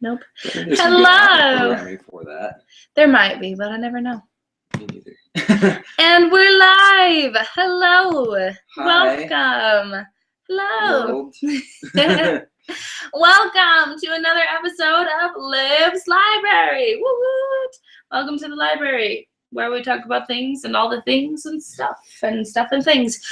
Nope. There's Hello. programming for that. There might be, but I never know. Me neither. And we're live. Hello. Hi. Welcome. Hello. World. Welcome to another episode of Liv's Library. Woo-woot. Welcome to the library, where we talk about things and all the things and stuff and things.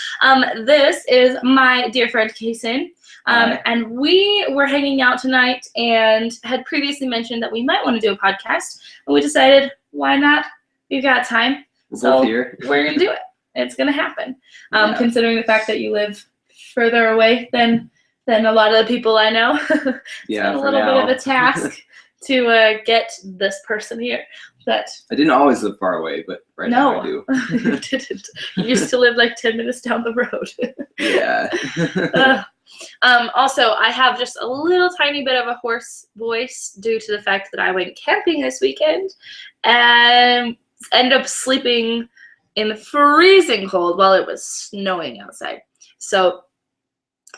This is my dear friend Kasen, and we were hanging out tonight and had previously mentioned that we might want to do a podcast, and we decided, why not? We've got time, so here. We're gonna do it. It's gonna happen. Considering the fact that you live further away than a lot of the people I know, it's been a little bit of a task to get this person here. But I didn't always live far away, but now I do. You didn't. You used to live like 10 minutes down the road. Yeah. Also, I have just a little tiny bit of a hoarse voice due to the fact that I went camping this weekend and ended up sleeping in the freezing cold while it was snowing outside. So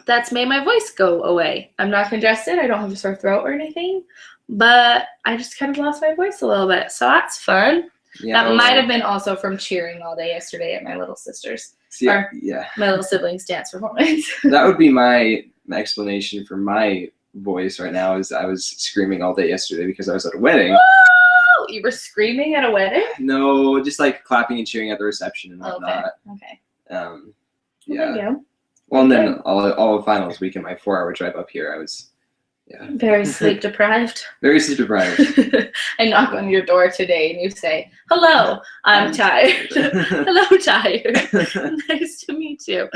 that's made my voice go away. I'm not congested. I don't have a sore throat or anything. But I just kind of lost my voice a little bit, so that's fun. Yeah, that might have been also from cheering all day yesterday at my little sister's, my little siblings' dance performance. That would be my explanation for my voice right now. Is I was screaming all day yesterday because I was at a wedding. Woo! You were screaming at a wedding? No, just like clapping and cheering at the reception and whatnot. Okay. Yeah. There you go. Well, and then all of finals week in my 4-hour drive up here, I was. Yeah. Very sleep deprived. Very sleep deprived. I knock on your door today and you say, "Hello, I'm tired." "Hello, tired." Nice to meet you.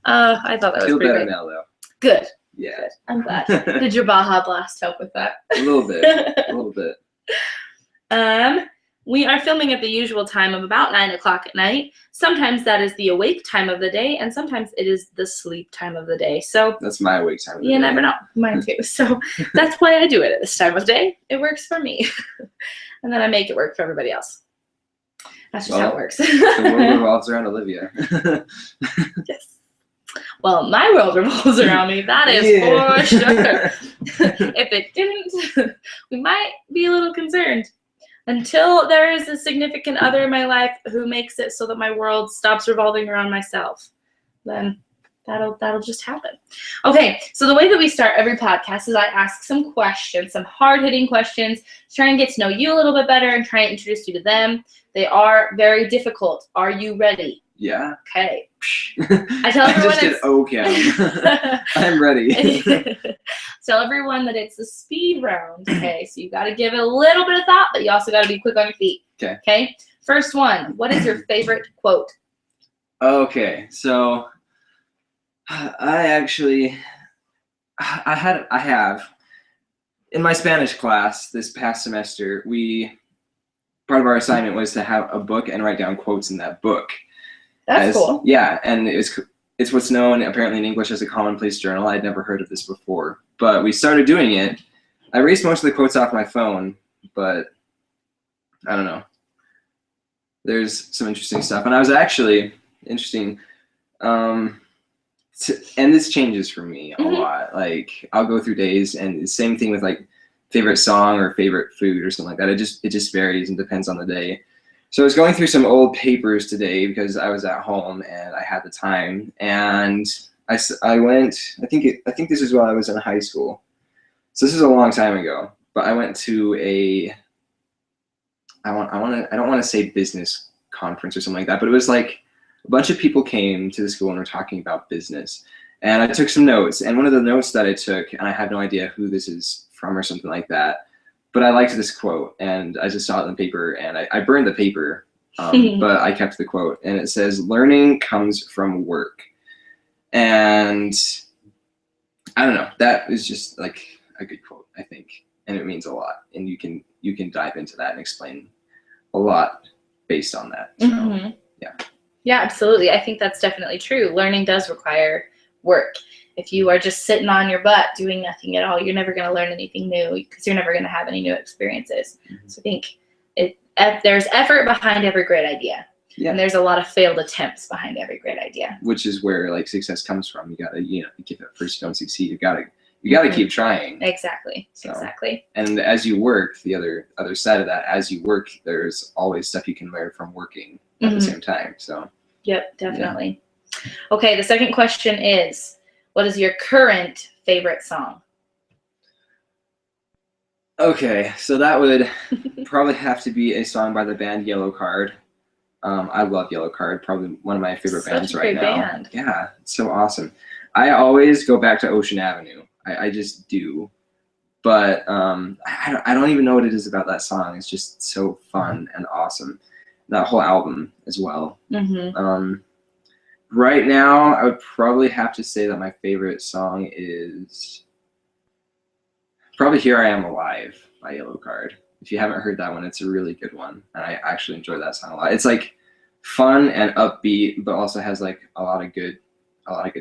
I thought that was pretty better good. now, though. Good. Yeah. Good. I'm glad. Did your Baja Blast help with that? A little bit. A little bit. We are filming at the usual time of about 9 o'clock at night. Sometimes that is the awake time of the day, and sometimes it is the sleep time of the day. So that's my awake time of the day. You never know. Mine too. So that's why I do it at this time of day. It works for me. And then I make it work for everybody else. That's just how it works. The world revolves around Olivia. Yes. Well, my world revolves around me. That is for sure. If it didn't, we might be a little concerned. Until there is a significant other in my life who makes it so that my world stops revolving around myself, then that'll just happen. Okay, so the way that we start every podcast is I ask some questions, some hard-hitting questions, to try and get to know you a little bit better and try and introduce you to them. They are very difficult. Are you ready? Yeah. Okay. I tell everyone I just did okay. I'm ready. Tell everyone that it's a speed round. Okay, so you got to give it a little bit of thought, but you also got to be quick on your feet. Okay. Okay. First one. What is your favorite quote? Okay, so I have in my Spanish class this past semester. Part of our assignment was to have a book and write down quotes in that book. That's cool. Yeah, and it's what's known apparently in English as a commonplace journal. I'd never heard of this before, but we started doing it. I erased most of the quotes off my phone, but I don't know. There's some interesting stuff, and I was actually interesting. And this changes for me a lot. Like I'll go through days, and the same thing with like favorite song or favorite food or something like that. It just varies and depends on the day. So I was going through some old papers today because I was at home and I had the time, and I went. I think this is while I was in high school, so this is a long time ago. But I went to I don't want to say business conference or something like that, but it was like a bunch of people came to the school and were talking about business, and I took some notes. And one of the notes that I took, and I have no idea who this is from or something like that, but I liked this quote, and I just saw it in the paper, and I burned the paper, but I kept the quote, and it says, "Learning comes from work." And I don't know, that is just like a good quote, I think, and it means a lot, and you can dive into that and explain a lot based on that. So, Yeah, absolutely. I think that's definitely true. Learning does require work. If you are just sitting on your butt doing nothing at all, you're never going to learn anything new because you're never going to have any new experiences. So I think there's effort behind every great idea. Yeah. And there's a lot of failed attempts behind every great idea. Which is where like success comes from. You gotta, if at first you don't succeed, you gotta you got to keep trying. Exactly. So, exactly. And as you work, the other side of that, as you work, there's always stuff you can learn from working at the same time. So. Yep, definitely. Yeah. Okay, the second question is, what is your current favorite song? Okay, so that would probably have to be a song by the band Yellow Card. I love Yellow Card, probably one of my favorite bands right now. Band. Yeah, it's so awesome. I always go back to Ocean Avenue. I just do. But I don't even know what it is about that song. It's just so fun and awesome. That whole album as well. Right now, I would probably have to say that my favorite song is probably Here I Am Alive by Yellow Card. If you haven't heard that one, it's a really good one. And I actually enjoy that song a lot. It's like fun and upbeat, but also has like a lot of good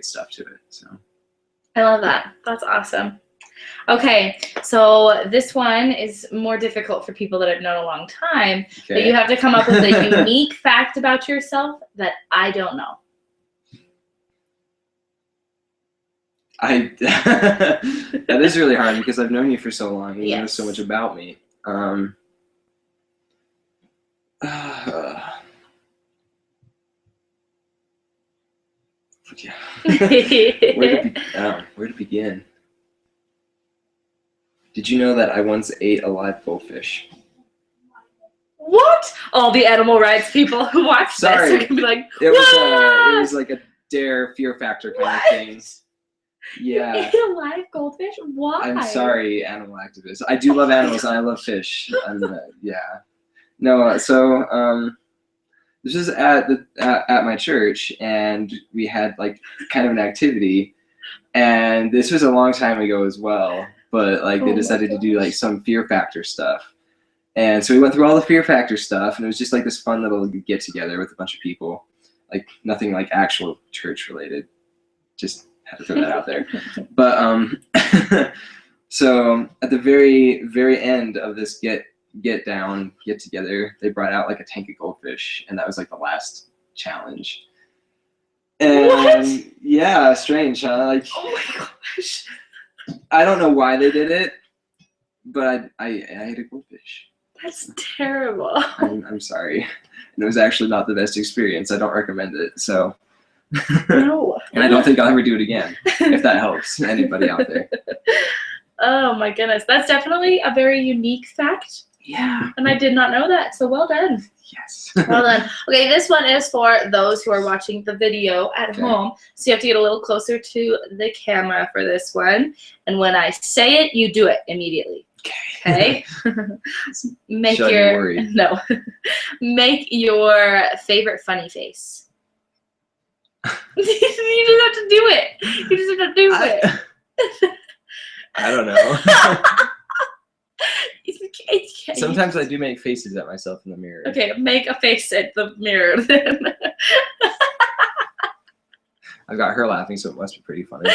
stuff to it. So I love that. That's awesome. Okay, so this one is more difficult for people that I've known a long time. Okay. But you have to come up with a unique fact about yourself that I don't know. That is really hard because I've known you for so long. You know so much about me. Where to begin? Did you know that I once ate a live goldfish? What? All the animal rights people who watch this are gonna be like, it was like a dare fear factor kind of thing. Yeah. You ate a live goldfish? Why? I'm sorry, animal activists. I do love animals and I love fish. Yeah. No, so this is at my church, and we had like kind of an activity, and this was a long time ago as well. But like they decided to do like some fear factor stuff, and so we went through all the fear factor stuff, and it was just like this fun little get together with a bunch of people, like nothing like actual church related. Just had to throw that out there. But so at the very end of this get together, they brought out like a tank of goldfish, and that was like the last challenge. And what? Yeah, strange, huh? Like, oh my gosh. I don't know why they did it, but I ate a goldfish. That's terrible. I'm sorry. And it was actually not the best experience. I don't recommend it. So. No. And I don't think I'll ever do it again, if that helps anybody out there. Oh my goodness. That's definitely a very unique fact. Yeah. And I did not know that, so well done. Yes. Well done. Okay, this one is for those who are watching the video at home. So you have to get a little closer to the camera for this one. And when I say it, you do it immediately. Okay? Make your favorite funny face. You just have to do it. You just have to do it. I don't know. Sometimes I do make faces at myself in the mirror. Okay, make a face at the mirror then. I've got her laughing, so it must be pretty funny.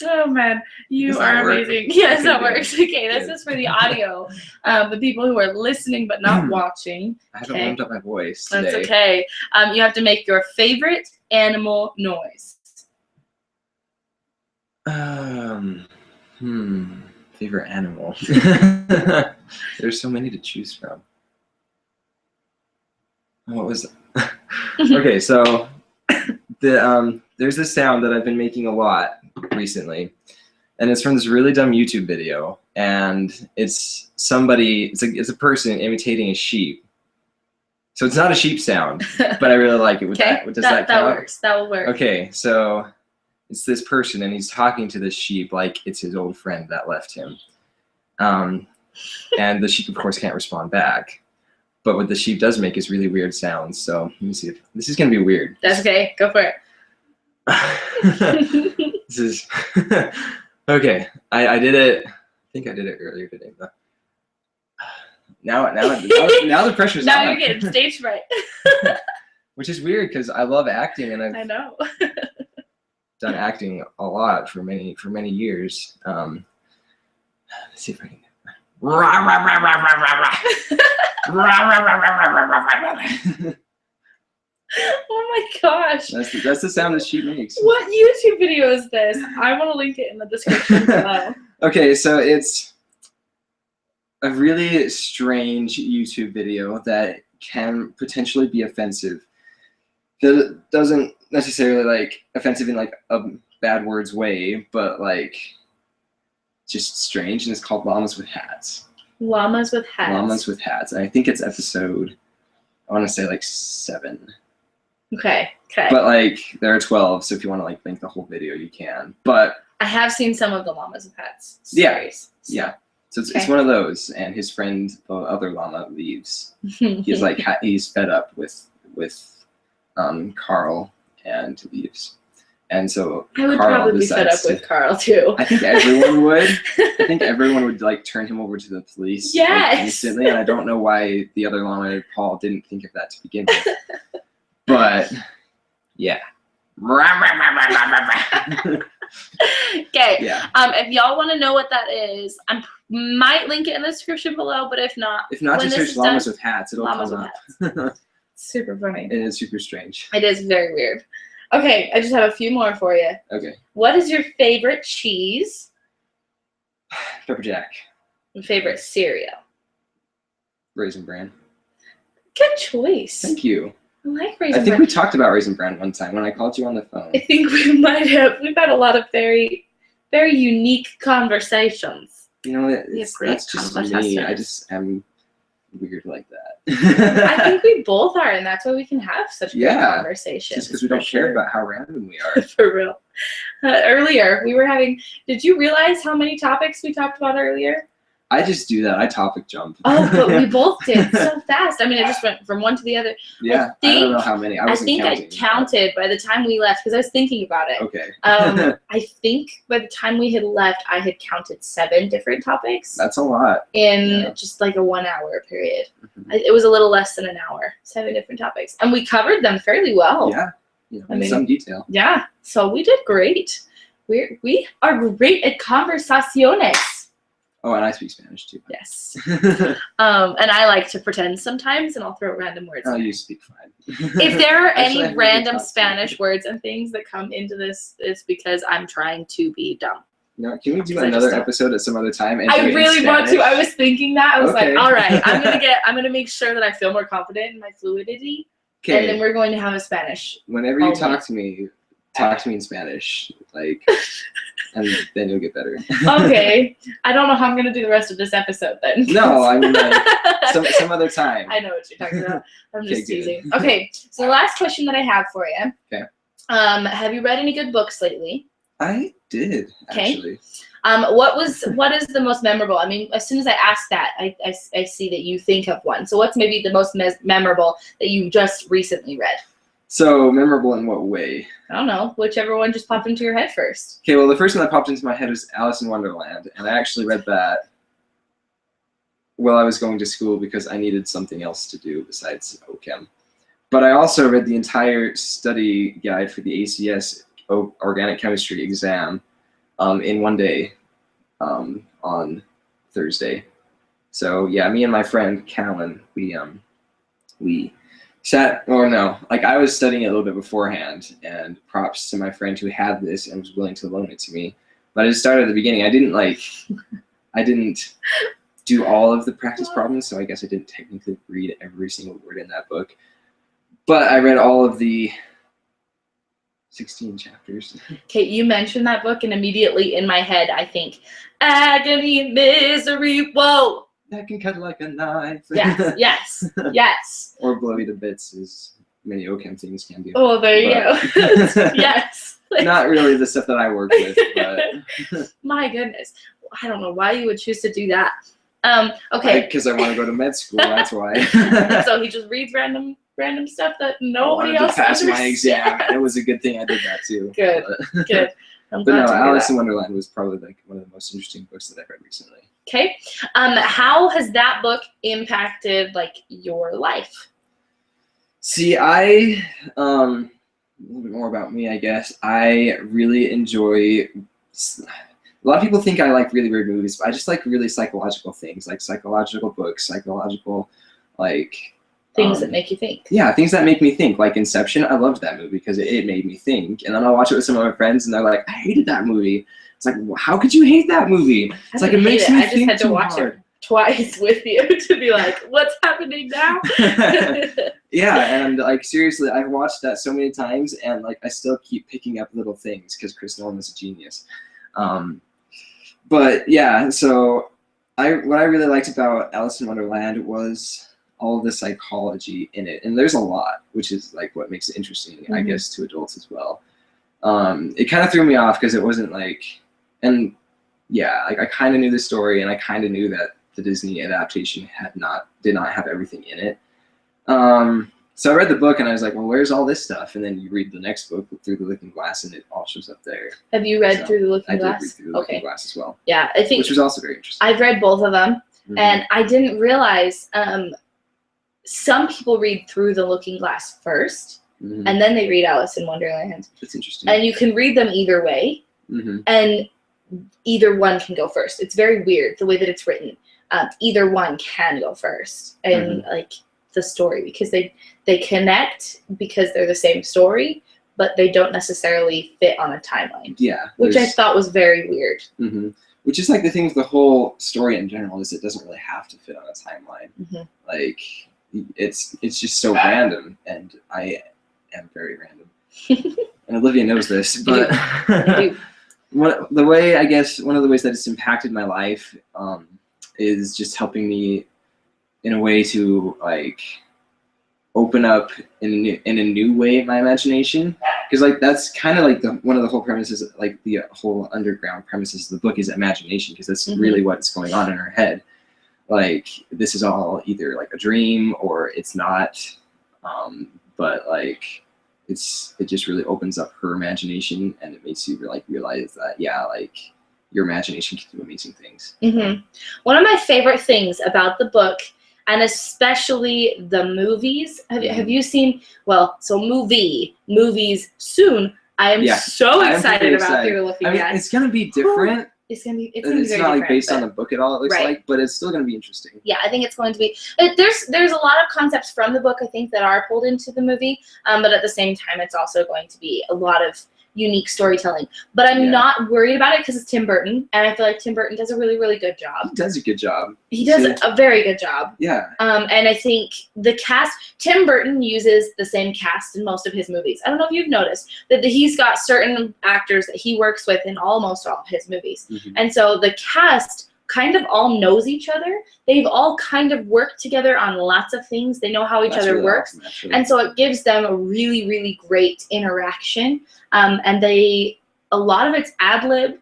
Oh man, you are amazing. Yes, that works. Okay, this is for the audio. The people who are listening but not watching. I haven't warmed up my voice today. That's okay. You have to make your favorite animal noise. Favorite animal. There's so many to choose from. What was it? Okay, so there's this sound that I've been making a lot recently, and it's from this really dumb YouTube video, and it's a person imitating a sheep. So it's not a sheep sound, but I really like it. Does that count? That works. That will work. Okay, so it's this person, and he's talking to this sheep like it's his old friend that left him. And the sheep, of course, can't respond back. But what the sheep does make is really weird sounds. So let me see if this is going to be weird. That's okay. Go for it. This is okay. I did it. I think I did it earlier today, but now the pressure's now on. You're getting stage fright. Which is weird because I love acting, and I know. done acting a lot for many years. Let's see if I can. Oh my gosh. That's the sound that she makes. What YouTube video is this? I want to link it in the description below. Okay, so it's a really strange YouTube video that can potentially be offensive. That doesn't necessarily like offensive in like a bad words way, but like just strange, and it's called Llamas with Hats. Llamas with Hats. Llamas with Hats. And I think it's episode, I want to say like 7. Okay. But like there are 12, so if you want to like link the whole video, you can. But I have seen some of the Llamas with Hats series. Yeah. So it's one of those, and his friend, the other llama, leaves. He's like he's fed up with Carl and leaves. And so I would Carl probably be fed up with Carl too. I think everyone would. I think everyone would like turn him over to the police like, instantly, and I don't know why the other llama, Paul, didn't think of that to begin with. But yeah. Okay. Yeah. If y'all want to know what that is, I might link it in the description below. But if not, just search llamas with hats. It'll come up. Super funny. It is super strange. It is very weird. Okay, I just have a few more for you. Okay. What is your favorite cheese? Pepper Jack. Your favorite cereal? Raisin Bran. Good choice. Thank you. I like Raisin Bran. I think we talked about Raisin Bran one time when I called you on the phone. I think we might have. We've had a lot of very, very unique conversations. You know, that's just me. I just am weird like that. I think we both are, and that's why we can have such good conversations. Just because we don't care about how random we are. For real. Earlier, we were having. Did you realize how many topics we talked about earlier? I just do that. I topic jump. Oh, but we both did so fast. I mean, it just went from one to the other. Yeah, I don't know how many. I think I counted by the time we left because I was thinking about it. Okay. I think by the time we had left, I had counted 7 different topics. That's a lot. In just like a 1 hour period. It was a little less than an hour. 7 different topics, and we covered them fairly well. Yeah. In some detail. Yeah. So we did great. We are great at conversaciones. Oh, and I speak Spanish too. Yes. And I like to pretend sometimes, and I'll throw random words. Oh, you speak fine. If there are any random Spanish words and things that come into this, it's because I'm trying to be dumb. No, can we do another episode at some other time? And I really want to. I was thinking that. I was like, all right, I'm gonna make sure that I feel more confident in my fluidity. Okay. And then we're going to have a Spanish. Whenever you talk to me in Spanish, like, and then you'll get better. Okay. I don't know how I'm going to do the rest of this episode then. No, I mean, like, some other time. I know what you're talking about. I'm just teasing. Okay, so the last question that I have for you. Okay. Have you read any good books lately? I did, actually. What is the most memorable? I mean, as soon as I ask that, I see that you think of one. So what's maybe the most memorable that you just recently read? So, memorable in what way? I don't know. Whichever one just popped into your head first. Okay, well, the first one that popped into my head was Alice in Wonderland, and I actually read that while I was going to school because I needed something else to do besides OChem. But I also read the entire study guide for the ACS organic chemistry exam in one day on Thursday. So, yeah, me and my friend Callan, we sat, or no, like I was studying it a little bit beforehand, and props to my friend who had this and was willing to loan it to me. But I just started at the beginning. I didn't do all of the practice problems, so I guess I didn't technically read every single word in that book. But I read all of the 16 chapters. Okay, you mentioned that book, and immediately in my head, I think, agony, misery, whoa. That can cut like a knife. Yes. Or blow you to bits, as many OChem things can do. Oh, there you go. Yes. Not really the stuff that I work with, but. My goodness. I don't know why you would choose to do that. Okay. Because I want to go to med school, that's why. So he just reads random stuff that nobody else I wanted to pass my exam, understands. and it was a good thing I did that too. Good. I'm but glad no, to hear Alice that. in Wonderland was probably like one of the most interesting books that I've read recently. Okay. How has that book impacted like your life? See, a little bit more about me, I guess. I really enjoy. A lot of people think I like really weird movies, but I just like really psychological things, like psychological books, psychological, like Things that make you think. Yeah, things that make me think. Like Inception, I loved that movie because it made me think. And then I'll watch it with some of my friends, and they're like, "I hated that movie." It's like, well, how could you hate that movie? It's like it makes me think too hard. I just had to watch it twice with you to be like, "What's happening now?" Yeah, and like seriously, I've watched that so many times, and like I still keep picking up little things because Chris Nolan is a genius. But yeah, so what I really liked about Alice in Wonderland was all of the psychology in it, and there's a lot, which is like what makes it interesting, I guess, to adults as well. It kind of threw me off because it wasn't like, and yeah, like I kind of knew the story, and I kind of knew that the Disney adaptation did not have everything in it. So I read the book, and I was like, well, where's all this stuff? And then you read the next book, Through the Looking Glass, and it all shows up there. Have you read Through the Looking Glass? I did read Through the Looking Glass as well. Yeah, I think, which was also very interesting. I've read both of them, and I didn't realize some people read Through the Looking Glass first, and then they read Alice in Wonderland. That's interesting. And you can read them either way, and either one can go first. It's very weird the way that it's written. Either one can go first, and like the story, because they connect because they're the same story, but they don't necessarily fit on a timeline. Yeah, which I thought was very weird. Which is like the thing with the whole story in general, is it doesn't really have to fit on a timeline. Like it's just so random, and I am very random. And Olivia knows this, but one of the ways that it's impacted my life is just helping me in a way to like open up in a new way my imagination, because like that's kind of like one of the whole premises, like the whole underground premises of the book is imagination, because that's really what's going on in her head. Like this is all either like a dream or it's not, but like it just really opens up her imagination, and it makes you like realize that like your imagination can do amazing things. One of my favorite things about the book, and especially the movies, have you seen, movies soon. I am so excited about Through the Looking Glass. It's going to be different. It's gonna be it's not like based on the book at all, it looks like, but it's still going to be interesting. Yeah, I think it's going to be. There's a lot of concepts from the book, I think, that are pulled into the movie, but at the same time, it's also going to be a lot of unique storytelling. But I'm not worried about it because it's Tim Burton, and I feel like Tim Burton does a really, really good job. He does a good job. He does a very good job. Yeah. And I think the cast, Tim Burton uses the same cast in most of his movies. I don't know if you've noticed that he's got certain actors that he works with in almost all of his movies. And so the cast kind of all knows each other. They've all kind of worked together on lots of things. They know how each other works. Awesome, and so it gives them a really, really great interaction. And a lot of it's ad-lib.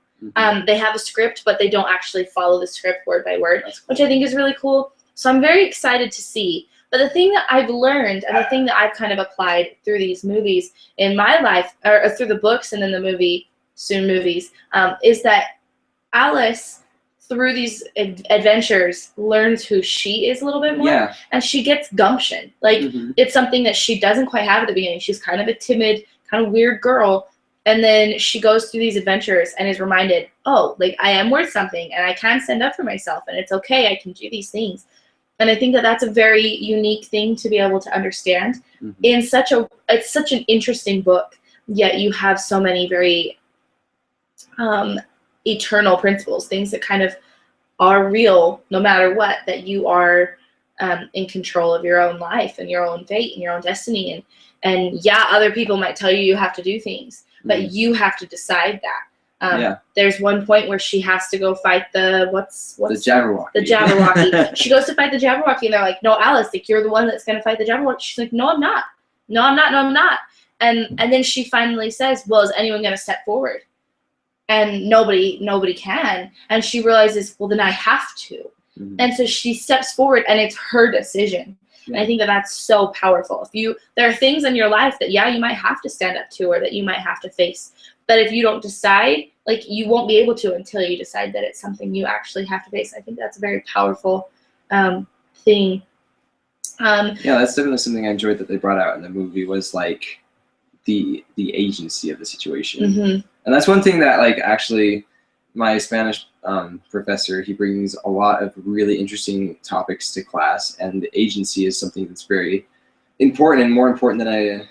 They have a script, but they don't actually follow the script word by word, which I think is really cool. So I'm very excited to see. But the thing that I've learned, and the thing that I've kind of applied through these movies in my life, or through the books and then the movies, is that Alice, through these adventures, learns who she is a little bit more, and she gets gumption. Like it's something that she doesn't quite have at the beginning. She's kind of a timid, kind of weird girl, and then she goes through these adventures and is reminded, oh, like I am worth something, and I can stand up for myself, and it's okay, I can do these things. And I think that that's a very unique thing to be able to understand in it's such an interesting book, yet you have so many very eternal principles, things that kind of are real no matter what, that you are in control of your own life and your own fate and your own destiny. And other people might tell you have to do things, but you have to decide that. There's one point where she has to go fight the Jabberwocky. The Jabberwocky. She goes to fight the Jabberwocky, and they're like, no, Alice, like you're the one that's going to fight the Jabberwocky. She's like, no, I'm not. No, I'm not. No, I'm not. And then she finally says, well, is anyone going to step forward? And nobody can. And she realizes, well, then I have to. And so she steps forward, and it's her decision. And I think that that's so powerful. There are things in your life that, you might have to stand up to, or that you might have to face. But if you don't decide, like you won't be able to until you decide that it's something you actually have to face. I think that's a very powerful thing. That's definitely something I enjoyed that they brought out in the movie, was like the agency of the situation. And that's one thing that like actually my Spanish professor. He brings a lot of really interesting topics to class, and agency is something that's very important and more important than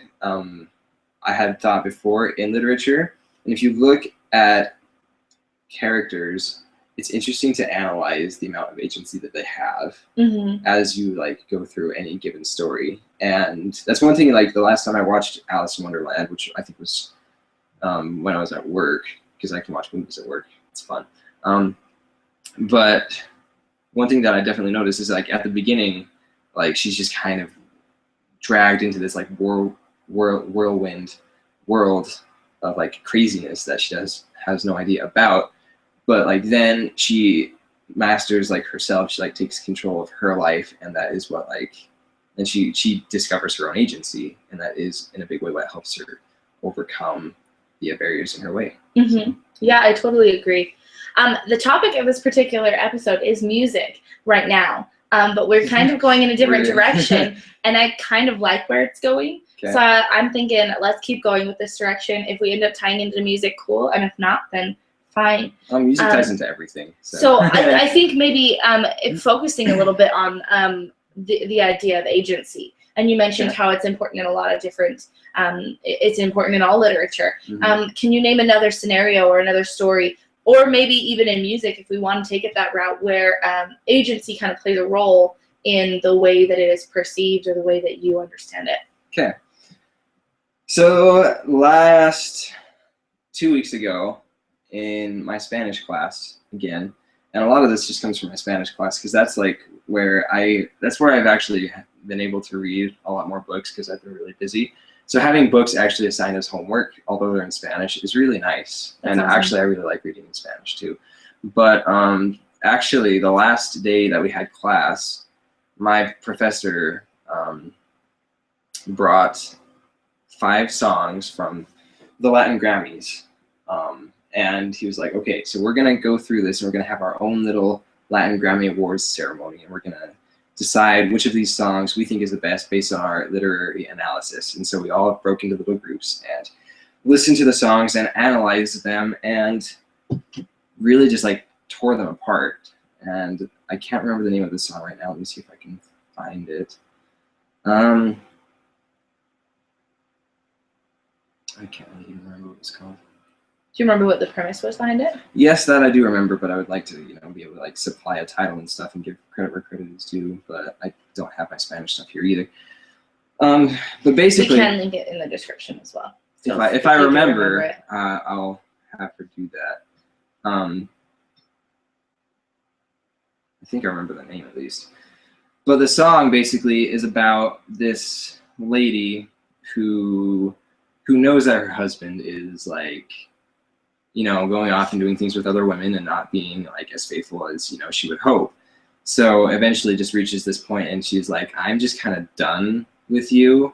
I had thought before in literature. And if you look at characters, it's interesting to analyze the amount of agency that they have as you like go through any given story. And that's one thing, like the last time I watched Alice in Wonderland, which I think was when I was at work, because I can watch movies at work, it's fun. But one thing that I definitely noticed is like at the beginning, like she's just kind of dragged into this like whirlwind world of like craziness that she has no idea about. But like then she masters like herself. She like takes control of her life, and that is what like, and she discovers her own agency, and that is in a big way what helps her overcome the barriers in her way. So. Yeah, I totally agree. The topic of this particular episode is music right now, but we're kind of going in a different direction, and I kind of like where it's going. Okay. So I'm thinking, let's keep going with this direction. If we end up tying into music, cool, and if not, then fine. Music ties into everything. So I think maybe focusing a little bit on the idea of agency. And you mentioned how it's important in a lot of different, it's important in all literature. Can you name another scenario or another story, or maybe even in music, if we want to take it that route, where agency kind of plays a role in the way that it is perceived or the way that you understand it? Okay. So last 2 weeks ago in my Spanish class again, and a lot of this just comes from my Spanish class because that's like that's where I've actually been able to read a lot more books because I've been really busy. So having books actually assigned as homework, although they're in Spanish, is really nice. That's and awesome. Actually I really like reading in Spanish too. But actually the last day that we had class, my professor brought 5 songs from the Latin Grammys. And he was like, okay, so we're going to go through this and we're going to have our own little Latin Grammy Awards ceremony. And we're going to decide which of these songs we think is the best based on our literary analysis. And so we all broke into little groups and listened to the songs and analyzed them and really just like tore them apart. And I can't remember the name of the song right now. Let me see if I can find it. I can't even remember what it's called. Do you remember what the premise was behind it? Yes, that I do remember, but I would like to, be able to like supply a title and stuff and give credit where credit is due. But I don't have my Spanish stuff here either. But basically, we can link it in the description as well. So if I remember I'll have her do that. I think I remember the name at least. But the song basically is about this lady who knows that her husband is like, going off and doing things with other women and not being like as faithful as, she would hope. So eventually just reaches this point and she's like, I'm just kind of done with you.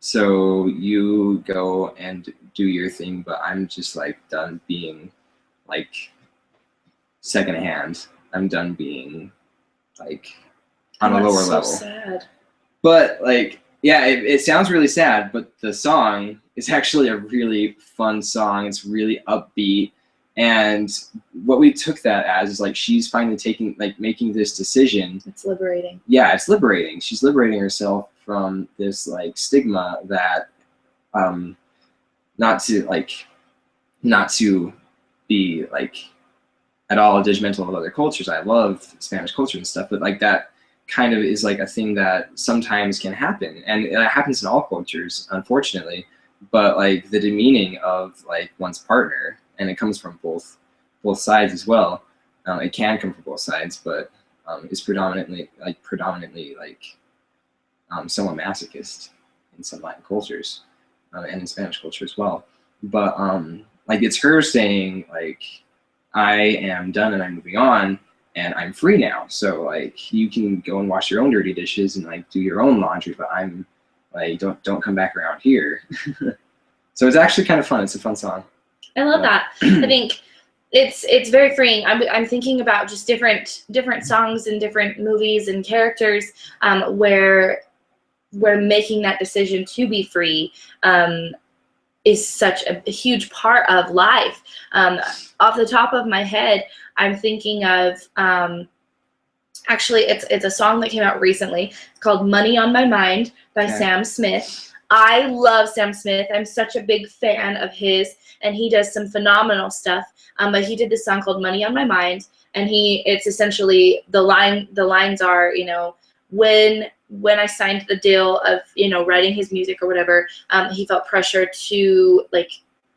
So you go and do your thing, but I'm just like done being like secondhand. I'm done being like on a lower level. Sad. But like, yeah, it sounds really sad, but the song is actually a really fun song. It's really upbeat. And what we took that as is like she's finally making this decision. It's liberating. Yeah, it's liberating. She's liberating herself from this like stigma that not to be like at all judgmental of other cultures. I love Spanish culture and stuff, but like that kind of is like a thing that sometimes can happen, and it happens in all cultures, unfortunately. But like the demeaning of like one's partner, and it comes from both sides as well. It can come from both sides, but is predominantly somewhat masochist in some Latin cultures and in Spanish culture as well. But like it's her saying like, I am done and I'm moving on. And I'm free now, so like you can go and wash your own dirty dishes and like do your own laundry, but I'm like don't come back around here. So it's actually kind of fun. It's a fun song. I love that. I think it's very freeing. I'm thinking about just different songs and different movies and characters where we're making that decision to be free is such a huge part of life. Off the top of my head, I'm thinking of, actually, it's a song that came out recently. It's called Money on My Mind by Sam Smith. I love Sam Smith. I'm such a big fan of his, and he does some phenomenal stuff. But he did this song called Money on My Mind, and it's essentially, the lines are, you know, when I signed the deal of, you know, writing his music or whatever, he felt pressure to like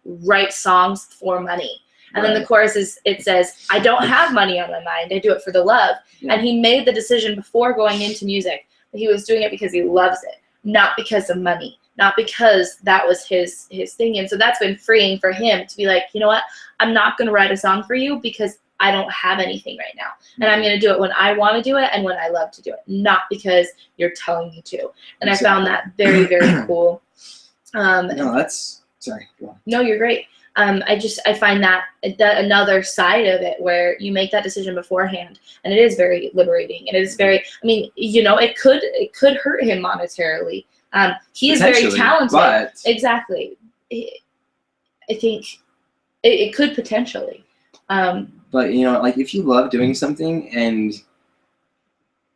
write songs for money. And then the chorus it says, I don't have money on my mind. I do it for the love. Yeah. And he made the decision before going into music that he was doing it because he loves it, not because of money, not because that was his thing. And so that's been freeing for him to be like, you know what, I'm not going to write a song for you because I don't have anything right now. And I'm going to do it when I want to do it and when I love to do it, not because you're telling me to. And I found that very, very cool. No, sorry. Go on. No, you're great. I find that another side of it where you make that decision beforehand, and it is very liberating, and it is very, I mean, you know, it could hurt him monetarily. He is very talented. But exactly. I think it could potentially. But you know, like if you love doing something and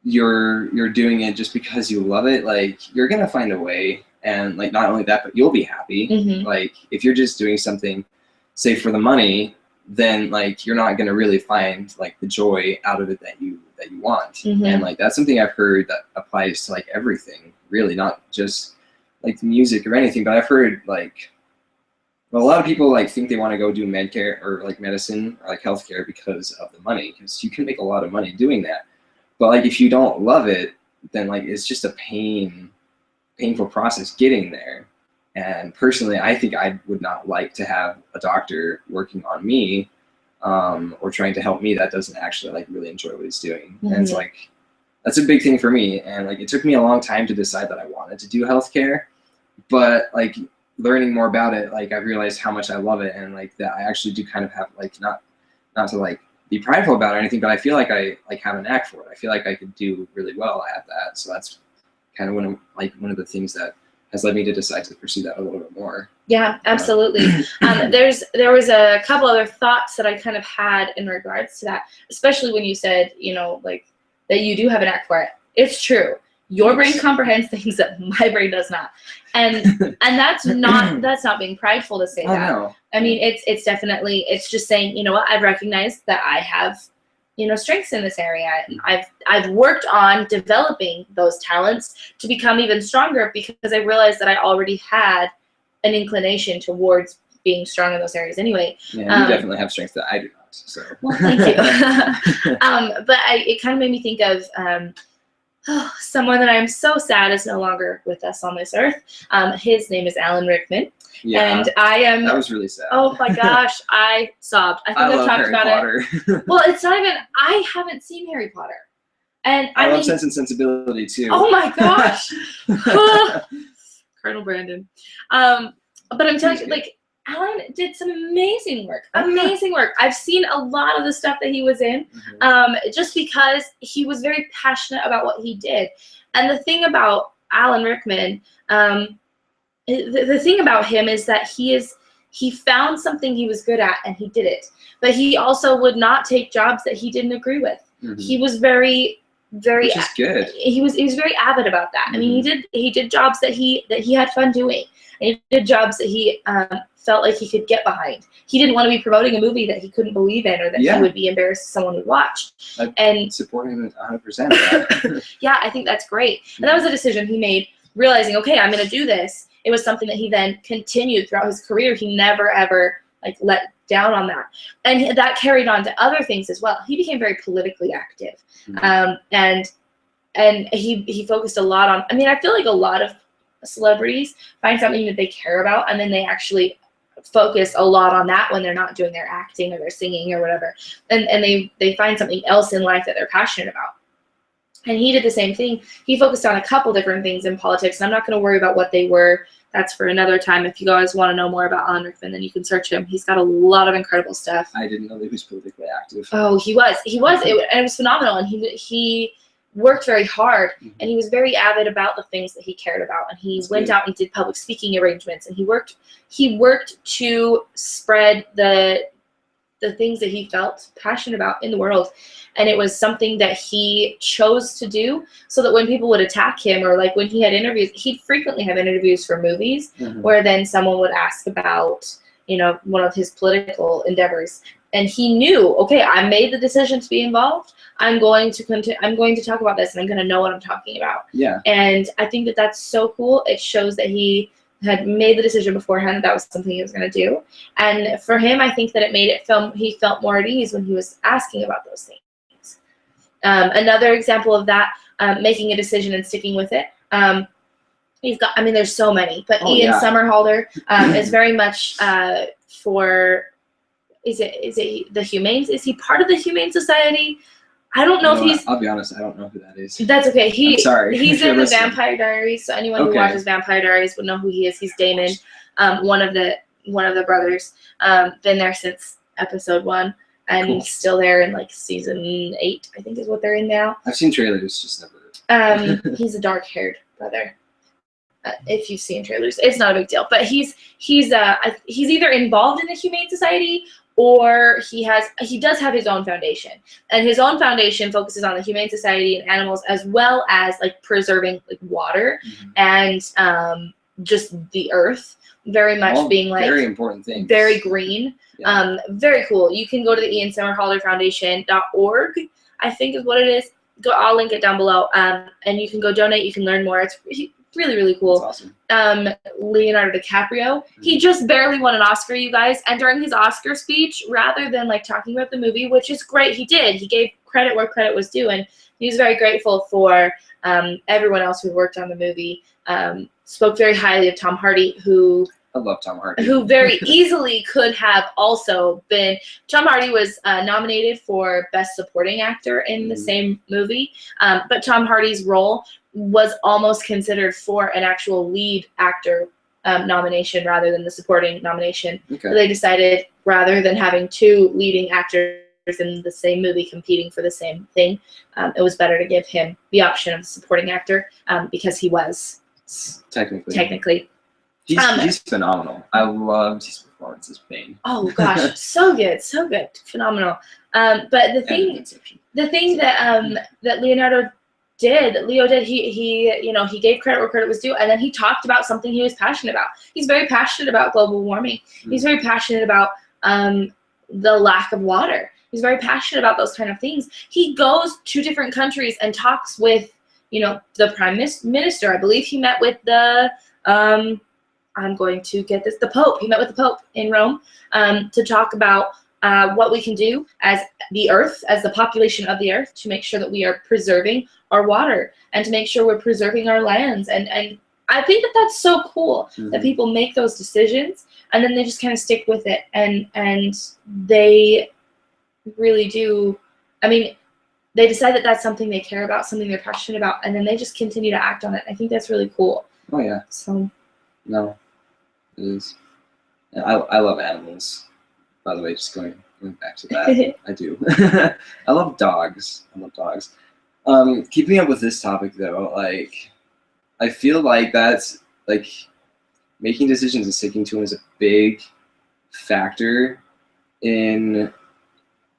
you're doing it just because you love it, like you're gonna find a way. And like not only that, but you'll be happy. Mm-hmm. Like if you're just doing something, say for the money, then like you're not gonna really find like the joy out of it that you want. Mm-hmm. And like that's something I've heard that applies to like everything, really, not just like music or anything. But I've heard like, well, a lot of people like think they want to go do med care or like medicine or like healthcare because of the money, because you can make a lot of money doing that. But like if you don't love it, then like it's just a painful process getting there. And personally, I think I would not like to have a doctor working on me or trying to help me that doesn't actually like really enjoy what he's doing. Mm-hmm. And it's like, that's a big thing for me. And like, it took me a long time to decide that I wanted to do healthcare, but like learning more about it, like I've realized how much I love it. And like that I actually do kind of have like, not to like be prideful about it or anything, but I feel like I like have a knack for it. I feel like I could do really well at that. So that's kind of one of the things that has led me to decide to pursue that a little bit more. Yeah, absolutely. There was a couple other thoughts that I kind of had in regards to that, especially when you said, you know, like that you do have an knack for it. It's true. Your brain comprehends things that my brain does not, and that's not being prideful to say that. No. I mean, it's definitely, it's just saying, you know what, I've recognized that I have, you know, strengths in this area. I've worked on developing those talents to become even stronger because I realized that I already had an inclination towards being strong in those areas anyway. Yeah, you definitely have strengths that I do not. So. Well, thank you. But it kind of made me think of someone that I'm so sad is no longer with us on this earth. His name is Alan Rickman. Yeah, and I am. That was really sad. Oh my gosh, I sobbed. I think I've talked Harry about Potter. it. Well, it's not even. I haven't seen Harry Potter, and I love Sense and Sensibility too. Oh my gosh, Colonel Brandon. But I'm telling you, like Alan did some amazing work. Amazing work. I've seen a lot of the stuff that he was in, just because he was very passionate about what he did. And the thing about Alan Rickman. The thing about him is that he found something he was good at and he did it. But he also would not take jobs that he didn't agree with. Mm-hmm. He was very, very. Which is good. He was very avid about that. Mm-hmm. I mean, he did jobs that he had fun doing. And he did jobs that he felt like he could get behind. He didn't want to be promoting a movie that he couldn't believe in or that he would be embarrassed someone would watch. And support him 100%. Yeah, I think that's great. And that was a decision he made, realizing, okay, I'm going to do this. It was something that he then continued throughout his career. He never, ever like let down on that. And that carried on to other things as well. He became very politically active. Mm-hmm. And he focused a lot on, I mean, I feel like a lot of celebrities find something that they care about and then they actually focus a lot on that when they're not doing their acting or their singing or whatever. And they find something else in life that they're passionate about. And he did the same thing. He focused on a couple different things in politics, and I'm not going to worry about what they were. That's for another time. If you guys want to know more about Alan Rickman, then you can search him. He's got a lot of incredible stuff. I didn't know that he was politically active. Oh, he was. It was phenomenal, and he worked very hard, and he was very avid about the things that he cared about, and he went out and did public speaking arrangements, and he worked to spread the things that he felt passionate about in the world. And it was something that he chose to do, so that when people would attack him, or like when he had interviews, he'd frequently have interviews for movies where then someone would ask about, you know, one of his political endeavors. And he knew, okay, I made the decision to be involved. I'm going to talk about this, and I'm going to know what I'm talking about. Yeah. And I think that that's so cool. It shows that he had made the decision beforehand that was something he was going to do. And for him, I think that it made he felt more at ease when he was asking about those things. Another example of that, making a decision and sticking with it. There's so many, but Ian Somerhalder is very much is it the Humane? Is he part of the Humane Society? I don't know if he's. I'll be honest, I don't know who that is. That's okay. I'm sorry. He's in the Vampire Diaries, so anyone who watches Vampire Diaries would know who he is. He's Damon, one of the brothers. Been there since episode 1, and he's still there in like season 8, I think is what they're in now. I've seen trailers, just never. He's a dark-haired brother. If you've seen trailers, it's not a big deal. But he's either involved in the Humane Society, or he does have his own foundation, and his own foundation focuses on the Humane Society and animals, as well as like preserving like water and just the earth, very much being like very important things, very green. Very cool. You can go to the Ian Somerhalder Foundation.org, I think is what it is. I'll link it down below, and you can go donate. You can learn more. It's really, really cool. That's awesome. Leonardo DiCaprio, he just barely won an Oscar, you guys, and during his Oscar speech, rather than like talking about the movie, which is great, he gave credit where credit was due, and he was very grateful for everyone else who worked on the movie. Spoke very highly of Tom Hardy, who I love Tom Hardy. Who very easily could have also been. Tom Hardy was nominated for Best Supporting Actor in the same movie, but Tom Hardy's role was almost considered for an actual lead actor nomination rather than the supporting nomination. Okay. So they decided, rather than having 2 leading actors in the same movie competing for the same thing, it was better to give him the option of the supporting actor because he was technically. He's phenomenal. I loved his performance as Bane. Oh gosh, so good, phenomenal. But the thing that Leo did, he gave credit where credit was due, and then he talked about something he was passionate about. He's very passionate about global warming. He's very passionate about the lack of water. He's very passionate about those kind of things. He goes to different countries and talks with, the Prime Minister. I believe he met with the the Pope. He met with the Pope in Rome to talk about what we can do as the Earth, as the population of the Earth, to make sure that we are preserving our water and to make sure we're preserving our lands. And I think that that's so cool that people make those decisions and then they just kind of stick with it. And they really do. I mean, they decide that that's something they care about, something they're passionate about, and then they just continue to act on it. I think that's really cool. Oh, yeah. So. No, it is. I love animals. By the way, just going back to that, I do. I love dogs. Keeping up with this topic though, like, I feel like that's like making decisions and sticking to them is a big factor in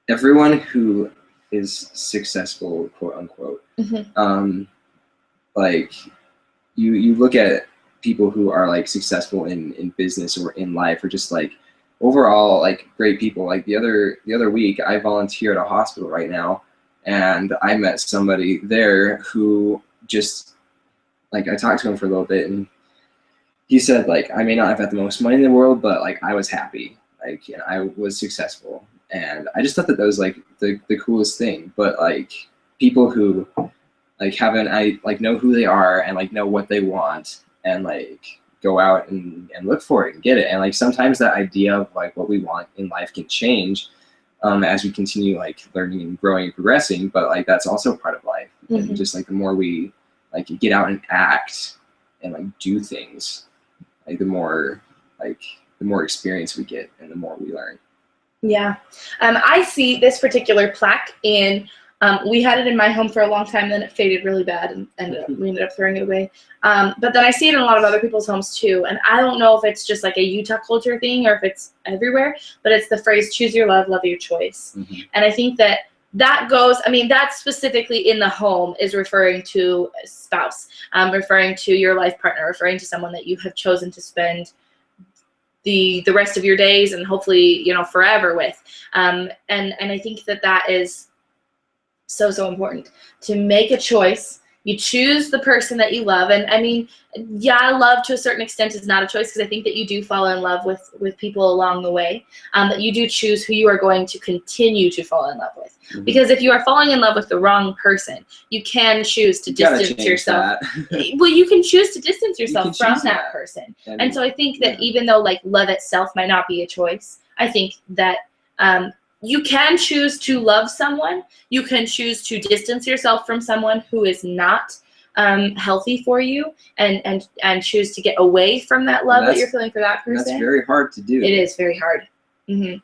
everyone who is successful, quote unquote. Like you look at people who are like successful in business or in life, or just like overall like great people. Like the other week, I volunteer at a hospital right now, and I met somebody there who just like, I talked to him for a little bit, and he said like, I may not have had the most money in the world, but like I was happy, like I was successful, and I just thought that was like the coolest thing. But like people who like know who they are and like know what they want and like go out and look for it and get it. And like sometimes that idea of like what we want in life can change as we continue like learning and growing and progressing, but like that's also part of life. And just like the more we like get out and act and like do things, like the more experience we get and the more we learn. Yeah. I see this particular plaque in We had it in my home for a long time, then it faded really bad, and we ended up throwing it away. But then I see it in a lot of other people's homes too, and I don't know if it's just like a Utah culture thing or if it's everywhere, but it's the phrase, choose your love, love your choice. And I think that goes, I mean, that specifically in the home is referring to a spouse, referring to your life partner, referring to someone that you have chosen to spend the rest of your days and hopefully, forever with. And I think that is so important to make a choice. You choose the person that you love. And I mean, yeah, love to a certain extent is not a choice, because I think that you do fall in love with people along the way, that you do choose who you are going to continue to fall in love with. Because if you are falling in love with the wrong person, you can choose to distance yourself. Well, you can choose to distance yourself from that person. And so I think that even though like love itself might not be a choice, I think that you can choose to love someone. You can choose to distance yourself from someone who is not healthy for you, and choose to get away from that love that you're feeling for that person. That's very hard to do. It is very hard.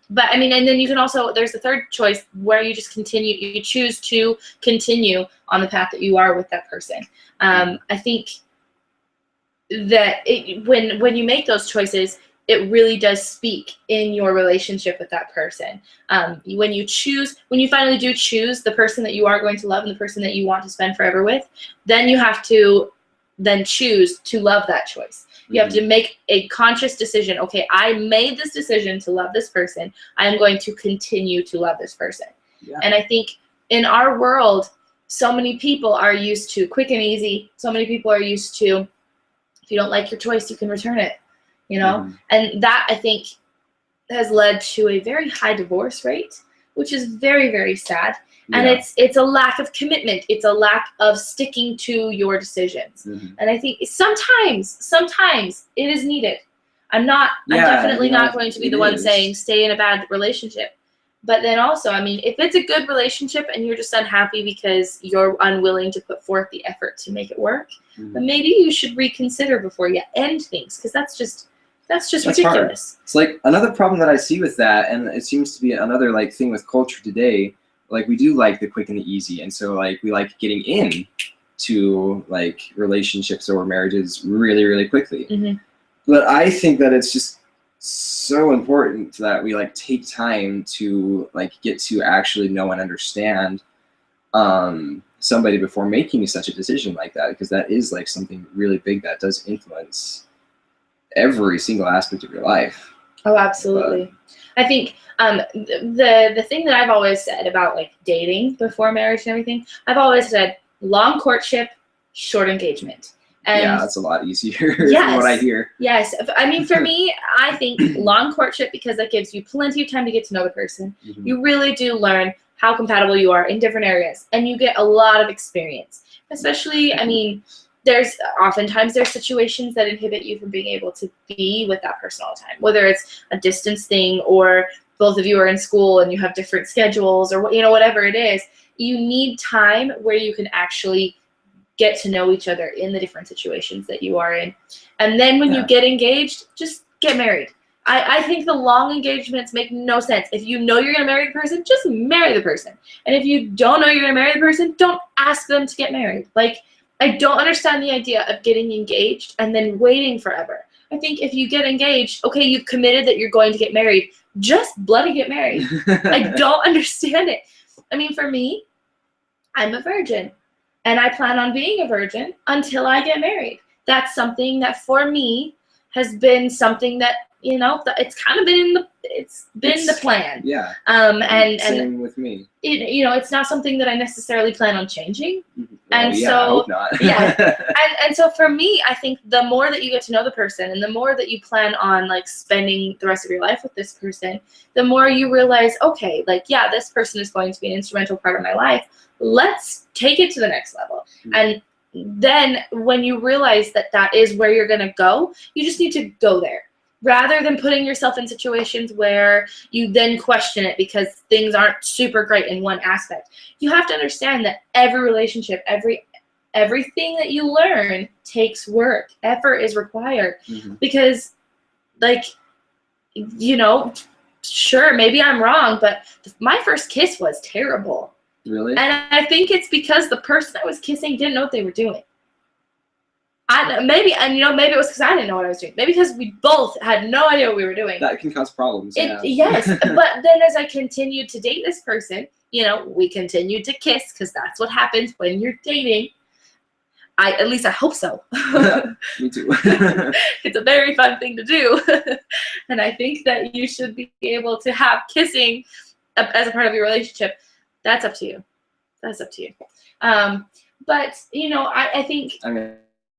But I mean, and then you can also, there's the third choice where you just continue, you choose to continue on the path that you are with that person. I think that when you make those choices, it really does speak in your relationship with that person. When you finally do choose the person that you are going to love and the person that you want to spend forever with, then you have to then choose to love that choice. You have to make a conscious decision. Okay, I made this decision to love this person. I am going to continue to love this person. And I think in our world, so many people are used to quick and easy. So many people are used to, if you don't like your choice, you can return it. And that, I think, has led to a very high divorce rate, which is very, very sad. And it's a lack of commitment. It's a lack of sticking to your decisions. And I think sometimes it is needed. I'm definitely not going to be the one saying stay in a bad relationship. But then also, I mean, if it's a good relationship and you're just unhappy because you're unwilling to put forth the effort to make it work, then maybe you should reconsider before you end things, because that's just ridiculous. Hard. It's like another problem that I see with that, and it seems to be another like thing with culture today. Like, we do like the quick and the easy, and so like we like getting in to like relationships or marriages really, really quickly. But I think that it's just so important that we like take time to like get to actually know and understand somebody before making such a decision like that, because that is like something really big that does influence every single aspect of your life. Oh, absolutely. I think the thing that I've always said about like dating before marriage and everything, I've always said long courtship, short engagement. And yeah, that's a lot easier from what I hear. Yes. I mean, for me, I think long courtship, because that gives you plenty of time to get to know the person. You really do learn how compatible you are in different areas, and you get a lot of experience. Especially, I mean, oftentimes there's situations that inhibit you from being able to be with that person all the time, whether it's a distance thing or both of you are in school and you have different schedules, or whatever it is. You need time where you can actually get to know each other in the different situations that you are in. And then when you get engaged, just get married. I think the long engagements make no sense. If you know you're going to marry the person, just marry the person. And if you don't know you're going to marry the person, don't ask them to get married. Like, I don't understand the idea of getting engaged and then waiting forever. I think if you get engaged, okay, you've committed that you're going to get married, just bloody get married. I don't understand it. I mean, for me, I'm a virgin, and I plan on being a virgin until I get married. That's something that for me has been something that, it's kind of been the plan. Yeah. And same with me. It's not something that I necessarily plan on changing. I hope not. And so for me, I think the more that you get to know the person, and the more that you plan on like spending the rest of your life with this person, the more you realize, okay, like, yeah, this person is going to be an instrumental part of my life. Let's take it to the next level. And then when you realize that that is where you're going to go, you just need to go there, rather than putting yourself in situations where you then question it because things aren't super great in one aspect. You have to understand that every relationship, everything that you learn takes work. Effort is required. Because, like, sure, maybe I'm wrong, but my first kiss was terrible. Really? And I think it's because the person I was kissing didn't know what they were doing. Maybe it was because I didn't know what I was doing. Maybe because we both had no idea what we were doing. That can cause problems. Yes, but then as I continued to date this person, we continued to kiss because that's what happens when you're dating. At least I hope so. Me too. It's a very fun thing to do. And I think that you should be able to have kissing as a part of your relationship. That's up to you. That's up to you. But, I think...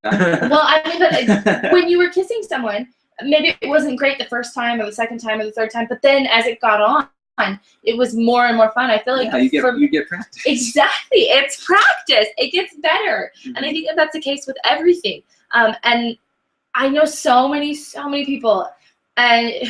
but when you were kissing someone, maybe it wasn't great the first time or the second time or the third time, but then as it got on, it was more and more fun. I feel like you get practice. Exactly. It's practice. It gets better. Mm-hmm. And I think that that's the case with everything. And I know so many people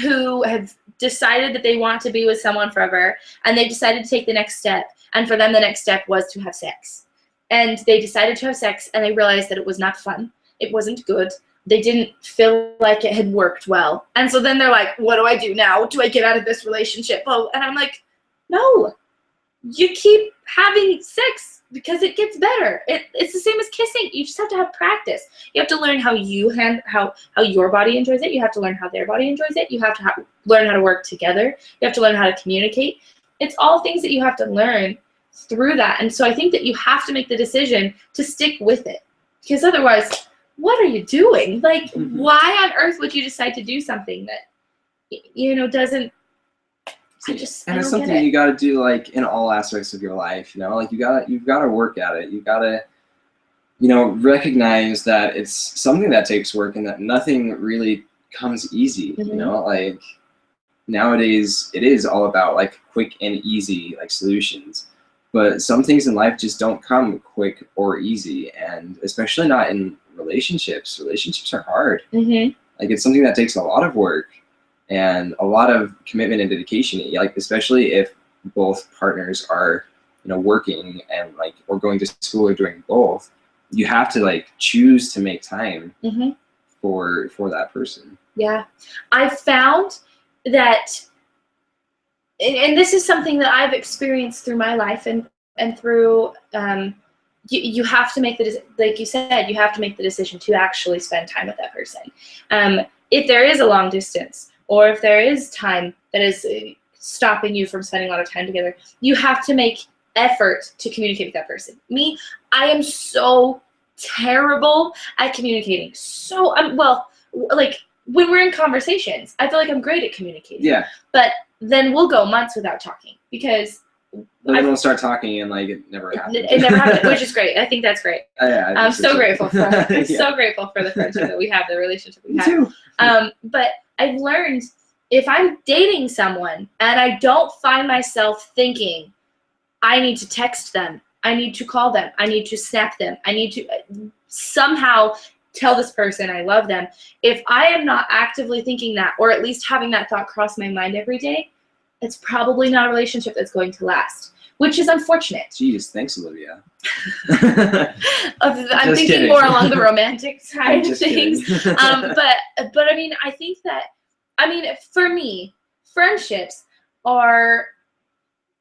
who have decided that they want to be with someone forever, and they decided to take the next step. And for them, the next step was to have sex. And they decided to have sex, and they realized that it was not fun. It wasn't good. They didn't feel like it had worked well. And so then they're like, what do I do now? Do I get out of this relationship? Oh, and I'm like, no. You keep having sex because it gets better. It's the same as kissing. You just have to have practice. You have to learn how how your body enjoys it. You have to learn how their body enjoys it. You have to learn how to work together. You have to learn how to communicate. It's all things that you have to learn through that. And so I think that you have to make the decision to stick with it, because otherwise, what are you doing? Like, why on earth would you decide to do something that doesn't? It's something you got to do, like, in all aspects of your life. Like you've got to work at it. You've got to recognize that it's something that takes work, and that nothing really comes easy. Like, nowadays it is all about like quick and easy like solutions. But some things in life just don't come quick or easy, and especially not in relationships. Relationships are hard. Like, it's something that takes a lot of work and a lot of commitment and dedication. Like, especially if both partners are, working and like, or going to school or doing both, you have to like choose to make time for that person. Yeah, I've found that. And this is something that I've experienced through my life and through, you have to make like you said, you have to make the decision to actually spend time with that person. If there is a long distance, or if there is time that is stopping you from spending a lot of time together, you have to make effort to communicate with that person. Me, I am so terrible at communicating. So, like, when we're in conversations, I feel like I'm great at communicating. Yeah. But then we'll go months without talking because then we'll start talking and like it never happens. It never happens, which is great. I think that's great. Yeah, I'm so grateful for so grateful for the friendship that we have, the relationship we have. Me too. But I've learned, if I'm dating someone and I don't find myself thinking, I need to text them, I need to call them, I need to snap them, I need to somehow tell this person I love them. If I am not actively thinking that, or at least having that thought cross my mind every day, it's probably not a relationship that's going to last, which is unfortunate. Jeez, thanks, Olivia. I'm thinking more along the romantic side of things. But I mean, I think that, for me, friendships are,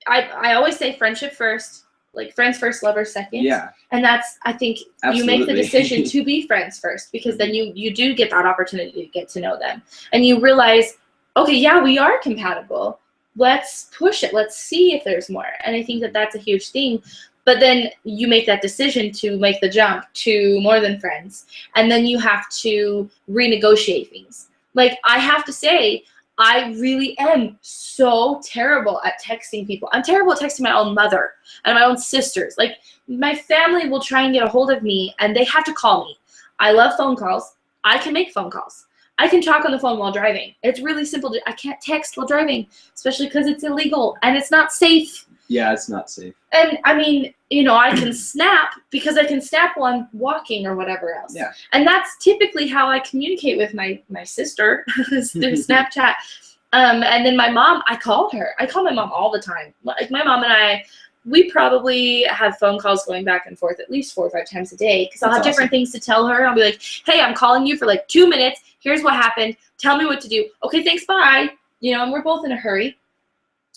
I always say friendship first, like friends first, lovers second. Yeah. And that's, I think, Absolutely. You make the decision to be friends first, because then you do get that opportunity to get to know them. And you realize, okay, yeah, we are compatible. Let's push it. Let's see if there's more. And I think that that's a huge thing. But then you make that decision to make the jump to more than friends. And then you have to renegotiate things. Like, I have to say, I really am so terrible at texting people. I'm terrible at texting my own mother and my own sisters. Like, my family will try and get a hold of me, and they have to call me. I love phone calls. I can make phone calls. I can talk on the phone while driving. It's really simple. I can't text while driving, especially because it's illegal and it's not safe. Yeah, it's not safe. And I mean, I can snap because I can snap while I'm walking or whatever else. Yeah. And that's typically how I communicate with my sister through Snapchat. And then my mom, I call her. I call my mom all the time. Like, my mom and I, we probably have phone calls going back and forth at least 4 or 5 times a day, because I'll have different things to tell her. I'll be like, hey, I'm calling you for like 2 minutes. Here's what happened. Tell me what to do. Okay, thanks, bye. And we're both in a hurry.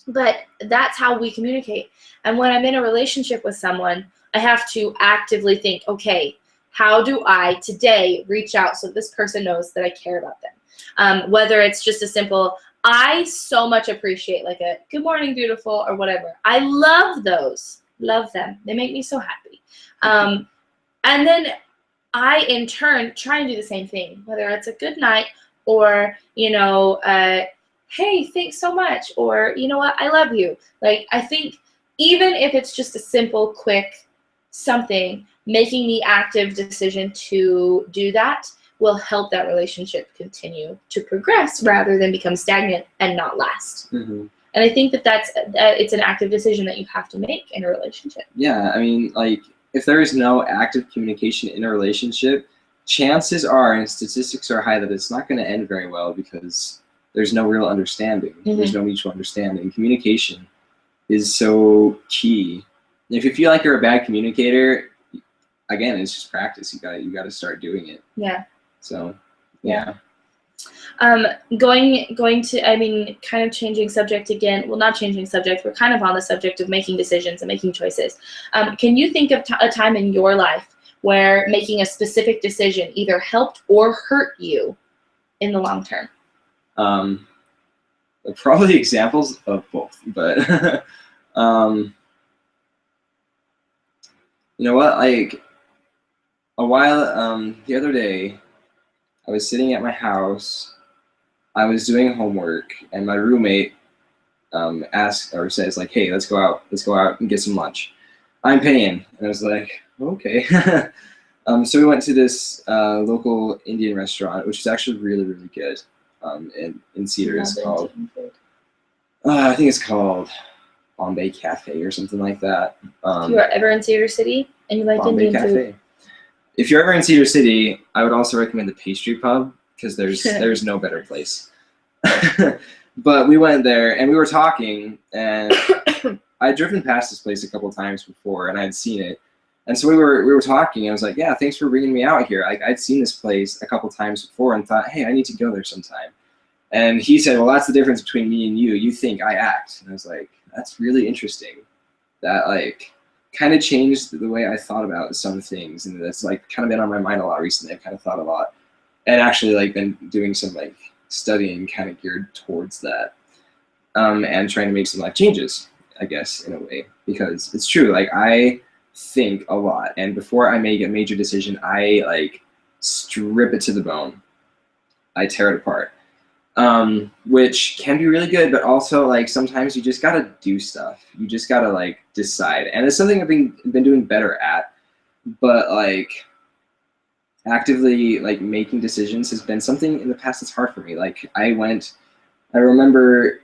But that's how we communicate. And when I'm in a relationship with someone, I have to actively think, okay, how do I today reach out so this person knows that I care about them? Whether it's just a simple, I so much appreciate like a good morning, beautiful, or whatever. I love those. Love them. They make me so happy. And then I, in turn, try and do the same thing, whether it's a good night or, hey, thanks so much, or, you know what, I love you. Like, I think even if it's just a simple, quick something, making the active decision to do that will help that relationship continue to progress rather than become stagnant and not last. Mm-hmm. And I think that it's an active decision that you have to make in a relationship. Yeah, I mean, like, if there is no active communication in a relationship, chances are, and statistics are high, that it's not going to end very well because there's no real understanding. Mm-hmm. There's no mutual understanding. Communication is so key. If you feel like you're a bad communicator, again, it's just practice. You got to start doing it. Yeah. So, yeah. Going to, I mean, kind of changing subject again. Well, not changing subject. We're kind of on the subject of making decisions and making choices. Can you think of a time in your life where making a specific decision either helped or hurt you in the long term? Probably examples of both, but you know what? Like the other day, I was sitting at my house. I was doing homework, and my roommate asks or says like, "Hey, let's go out and get some lunch. I'm paying." And I was like, "Okay." So we went to this local Indian restaurant, which is actually really, really good. In Cedar, it's called. I think it's called Bombay Cafe or something like that. If you are ever in Cedar City and you like Bombay Indian Cafe. food. If you're ever in Cedar City, I would also recommend the Pastry Pub because there's no better place. But we went there and we were talking, and I'd driven past this place a couple times before and I'd seen it. And so we were talking, and I was like, "Yeah, thanks for bringing me out here. I'd seen this place a couple times before and thought, hey, I need to go there sometime." And he said, "Well, that's the difference between me and you. You think, I act." And I was like, "That's really interesting." That like kind of changed the way I thought about some things, and that's like kind of been on my mind a lot recently. I've kind of thought a lot, and actually like been doing some like studying kind of geared towards that, and trying to make some like changes, I guess, in a way, because it's true. Like I think a lot, and before I make a major decision, I like strip it to the bone. I tear it apart, which can be really good, but also like sometimes you just gotta do stuff. You just gotta like decide, and it's something I've been doing better at. But like actively like making decisions has been something in the past that's hard for me. Like I remember,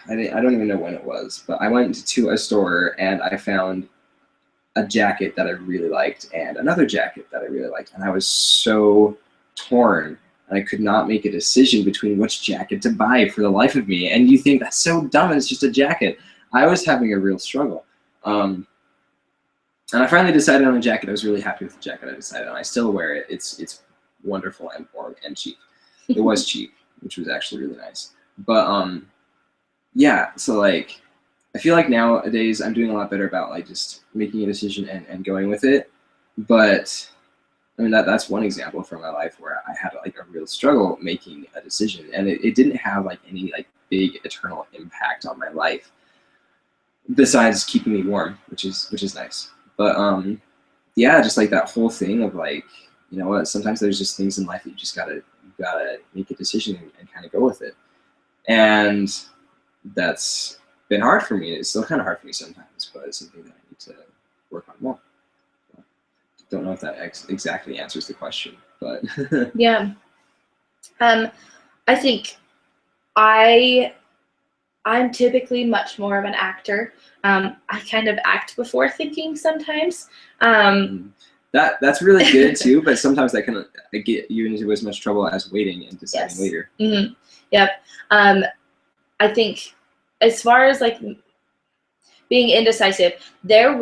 I don't even know when it was, but I went to a store and I found a jacket that I really liked and another jacket that I really liked, and I was so torn, and I could not make a decision between which jacket to buy for the life of me. And you think that's so dumb, it's just a jacket. I was having a real struggle, and I finally decided on a jacket. I was really happy with the jacket I decided on. I still wear it. It's wonderful and warm and cheap. It was cheap, which was actually really nice. But yeah, so like I feel like nowadays I'm doing a lot better about like just making a decision and going with it. But I mean that's one example from my life where I had like a real struggle making a decision, and it didn't have like any like big eternal impact on my life besides keeping me warm, which is nice. But yeah, just like that whole thing of like, you know what, sometimes there's just things in life that you gotta make a decision and kind of go with it. And that's been hard for me. It's still kind of hard for me sometimes, but it's something that I need to work on more. Don't know if that exactly answers the question, but yeah. I think I'm typically much more of an actor. I kind of act before thinking sometimes. That's really good too, but sometimes that can get you into as much trouble as waiting and deciding Yes. later. Mm-hmm. Yep. I think as far as like being indecisive, I'm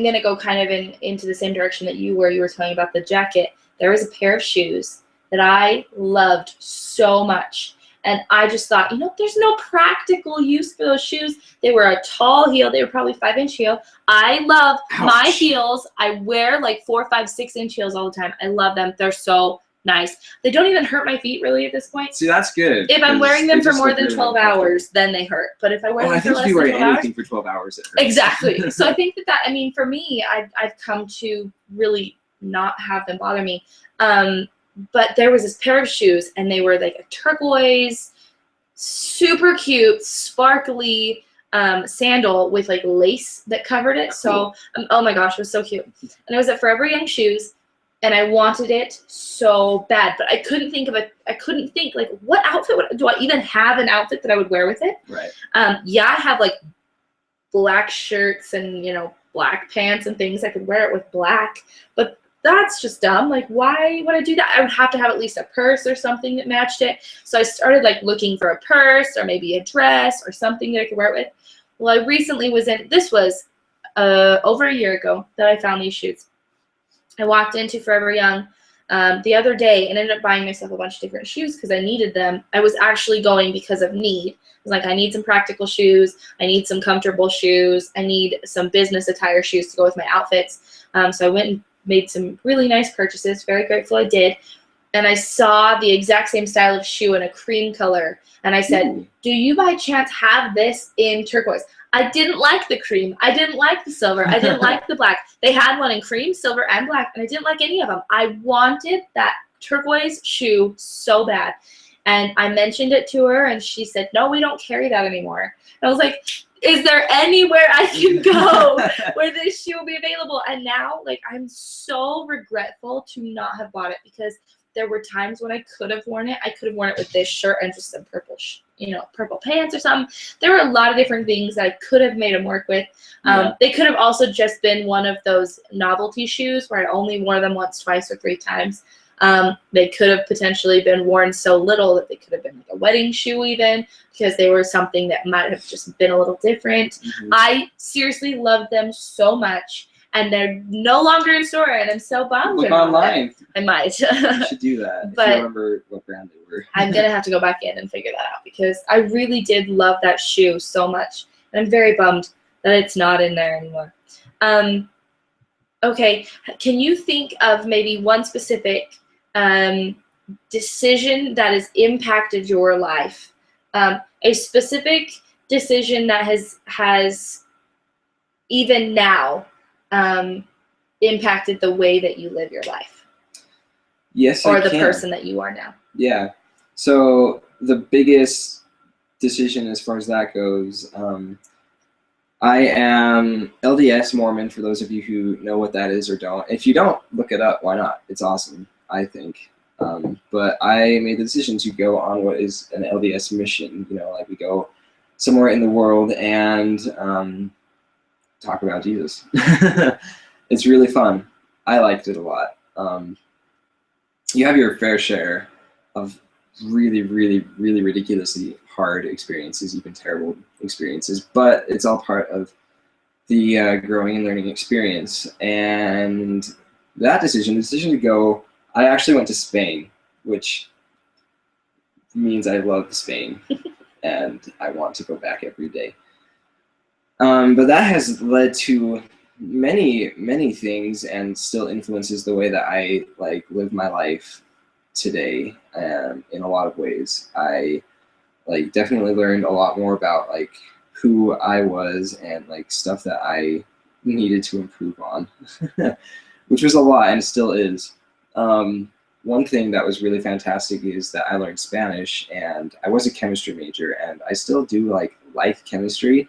going to go kind of into the same direction that you were telling about the jacket. There was a pair of shoes that I loved so much, And I just thought, there's no practical use for those shoes. They were a tall heel. They were probably 5-inch heel. I love my heels. I wear like 4, 5, 6-inch heels all the time. I love them. They're so nice. They don't even hurt my feet really at this point. See, that's good. If I'm wearing them for more than 12 hours, then they hurt. But if I wear them for less than 12 hours. I think if you wear anything for 12 hours, it hurts. Exactly. So I think that, I mean, for me, I've come to really not have them bother me. But there was this pair of shoes, and they were like a turquoise, super cute, sparkly sandal with like lace that covered it. So, oh my gosh, it was so cute. And it was at Forever Young Shoes, and I wanted it so bad, but I couldn't think like, what outfit do I even have an outfit that I would wear with it? Right. Yeah, I have like black shirts and, black pants and things. I could wear it with black, but that's just dumb. Like, why would I do that? I would have to have at least a purse or something that matched it. So I started like looking for a purse or maybe a dress or something that I could wear it with. Well, I recently this was over a year ago that I found these shoes. I walked into Forever Young the other day and ended up buying myself a bunch of different shoes because I needed them. I was actually going because of need. I was like, I need some practical shoes. I need some comfortable shoes. I need some business attire shoes to go with my outfits. So I went and made some really nice purchases. Very grateful I did. And I saw the exact same style of shoe in a cream color. And I said, do you by chance have this in turquoise? I didn't like the cream. I didn't like the silver. I didn't like the black. They had one in cream, silver, and black, and I didn't like any of them. I wanted that turquoise shoe so bad. And I mentioned it to her, and she said, no, we don't carry that anymore. And I was like, is there anywhere I can go where this shoe will be available? And now, like, I'm so regretful to not have bought it because there were times when I could have worn it. I could have worn it with this shirt and just some purple, purple pants or something. There were a lot of different things that I could have made them work with. They could have also just been one of those novelty shoes where I only wore them once, twice, or 3 times. They could have potentially been worn so little that they could have been like a wedding shoe even, because they were something that might have just been a little different. I seriously love them so much. And they're no longer in store, and I'm so bummed. Look online. I might. You should do that. But if you remember what brand they were. I'm going to have to go back in and figure that out because I really did love that shoe so much. And I'm very bummed that it's not in there anymore. Okay, can you think of maybe one specific decision that has impacted your life? A specific decision that has even now impacted the way that you live your life. Yes, or the person that you are now. Yeah. So the biggest decision as far as that goes, I am LDS Mormon, for those of you who know what that is or don't. If you don't, look it up. Why not? It's awesome, I think. But I made the decision to go on what is an LDS mission. Like we go somewhere in the world and talk about Jesus. It's really fun. I liked it a lot. You have your fair share of really, really, really ridiculously hard experiences, even terrible experiences, but it's all part of the growing and learning experience. And that decision, the decision to go, I actually went to Spain, which means I love Spain and I want to go back every day. But that has led to many, many things and still influences the way that I live my life today. In a lot of ways, I definitely learned a lot more about who I was and stuff that I needed to improve on, which was a lot and still is. One thing that was really fantastic is that I learned Spanish, and I was a chemistry major, and I still do like chemistry,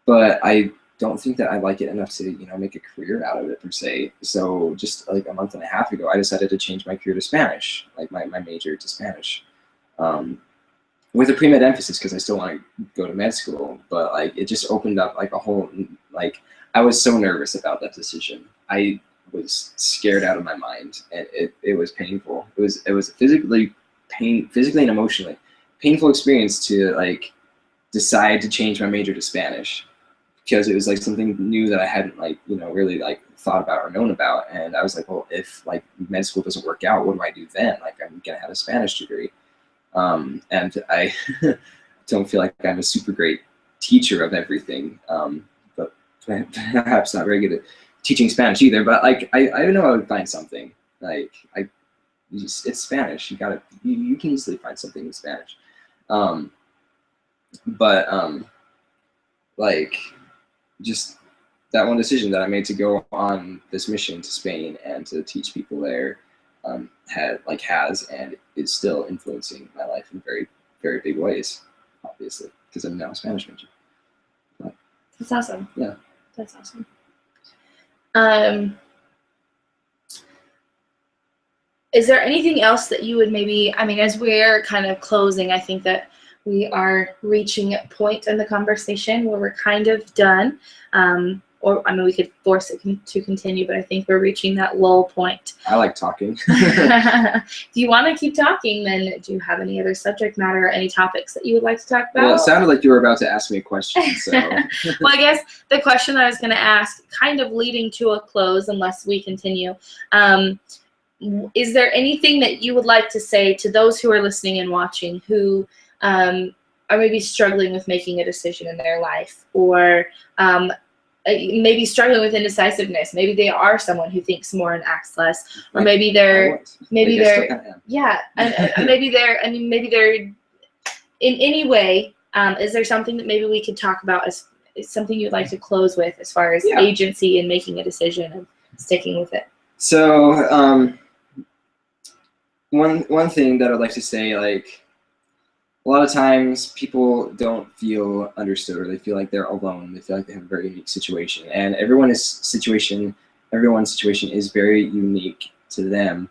but I don't think that I like it enough to make a career out of it per se. So just a month and a half ago, I decided to change my career to Spanish, my major to Spanish, with a pre-med emphasis because I still want to go to med school. But it just opened up a whole I was so nervous about that decision. I was scared out of my mind, and it was painful. It was physically and emotionally painful experience to decide to change my major to Spanish, because it was something new that I hadn't really thought about or known about. And I was well, if med school doesn't work out, what do I do then? I'm gonna have a Spanish degree. And I don't feel like I'm a super great teacher of everything, but perhaps not very good at teaching Spanish either. But like I know I would find something. Like it's Spanish. You can easily find something in Spanish. But like just that one decision that I made to go on this mission to Spain and to teach people there has and is still influencing my life in very, very big ways, obviously, because I'm now a Spanish major. But, that's awesome. Yeah. That's awesome. Is there anything else that you would maybe, I mean, as we're kind of closing, I think that we are reaching a point in the conversation where we're kind of done. Or, I mean, we could force it to continue, but I think we're reaching that lull point. I like talking. If you want to keep talking, then do you have any other subject matter or any topics that you would like to talk about? Well, it sounded like you were about to ask me a question, so. Well, I guess the question that I was going to ask, kind of leading to a close, unless we continue, is there anything that you would like to say to those who are listening and watching who are maybe struggling with making a decision in their life, or maybe struggling with indecisiveness? Maybe they are someone who thinks more and acts less, or maybe they're yeah, and maybe they're in any way. Is there something that maybe we could talk about as something you'd like to close with, as far as agency in making a decision and sticking with it? So one thing that I'd like to say, like, a lot of times people don't feel understood, or they feel like they're alone. They feel like they have a very unique situation, and everyone's situation is very unique to them.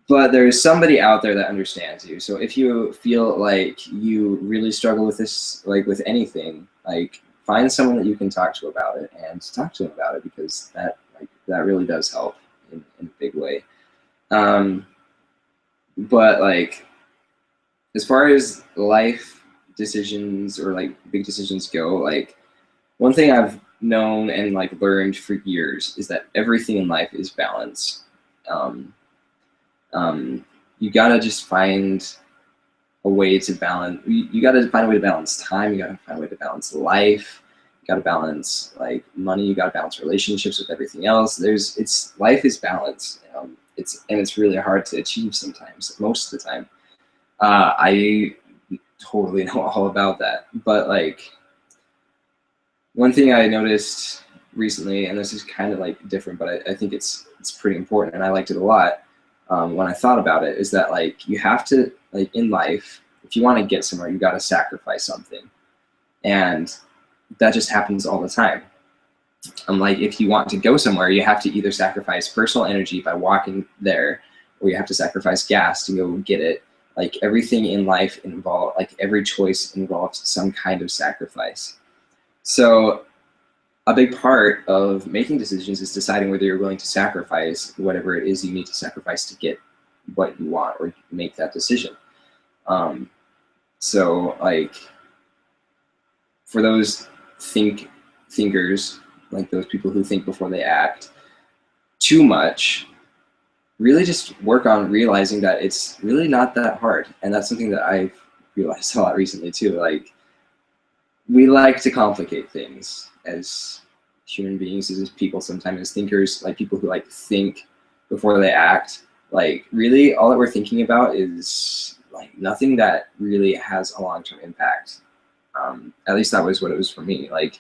But there's somebody out there that understands you. So if you feel like you really struggle with this, like with anything, like find someone that you can talk to about it, and talk to them about it, because that really does help in a big way. But like, as far as life decisions or like big decisions go, like one thing I've known and like learned for years is that everything in life is balance. You gotta just find a way to balance. You gotta find a way to balance time. You gotta find a way to balance life. You gotta balance like money. You gotta balance relationships with everything else. Life is balance. It's really hard to achieve sometimes. Most of the time. I totally know all about that. But like, one thing I noticed recently, and this is kind of like different, but I think it's pretty important, and I liked it a lot when I thought about it, is that like you have to, like in life, if you want to get somewhere, you got to sacrifice something, and that just happens all the time. Like if you want to go somewhere, you have to either sacrifice personal energy by walking there, or you have to sacrifice gas to go get it. Like everything in life like every choice involves some kind of sacrifice. So a big part of making decisions is deciding whether you're willing to sacrifice whatever it is you need to sacrifice to get what you want or make that decision. So like for those thinkers, like those people who think before they act too much, really just work on realizing that it's really not that hard. And that's something that I've realized a lot recently too. Like, we like to complicate things as human beings, as people, sometimes as thinkers, like people who like think before they act. Like really all that we're thinking about is like nothing that really has a long-term impact. At least that was what it was for me. Like,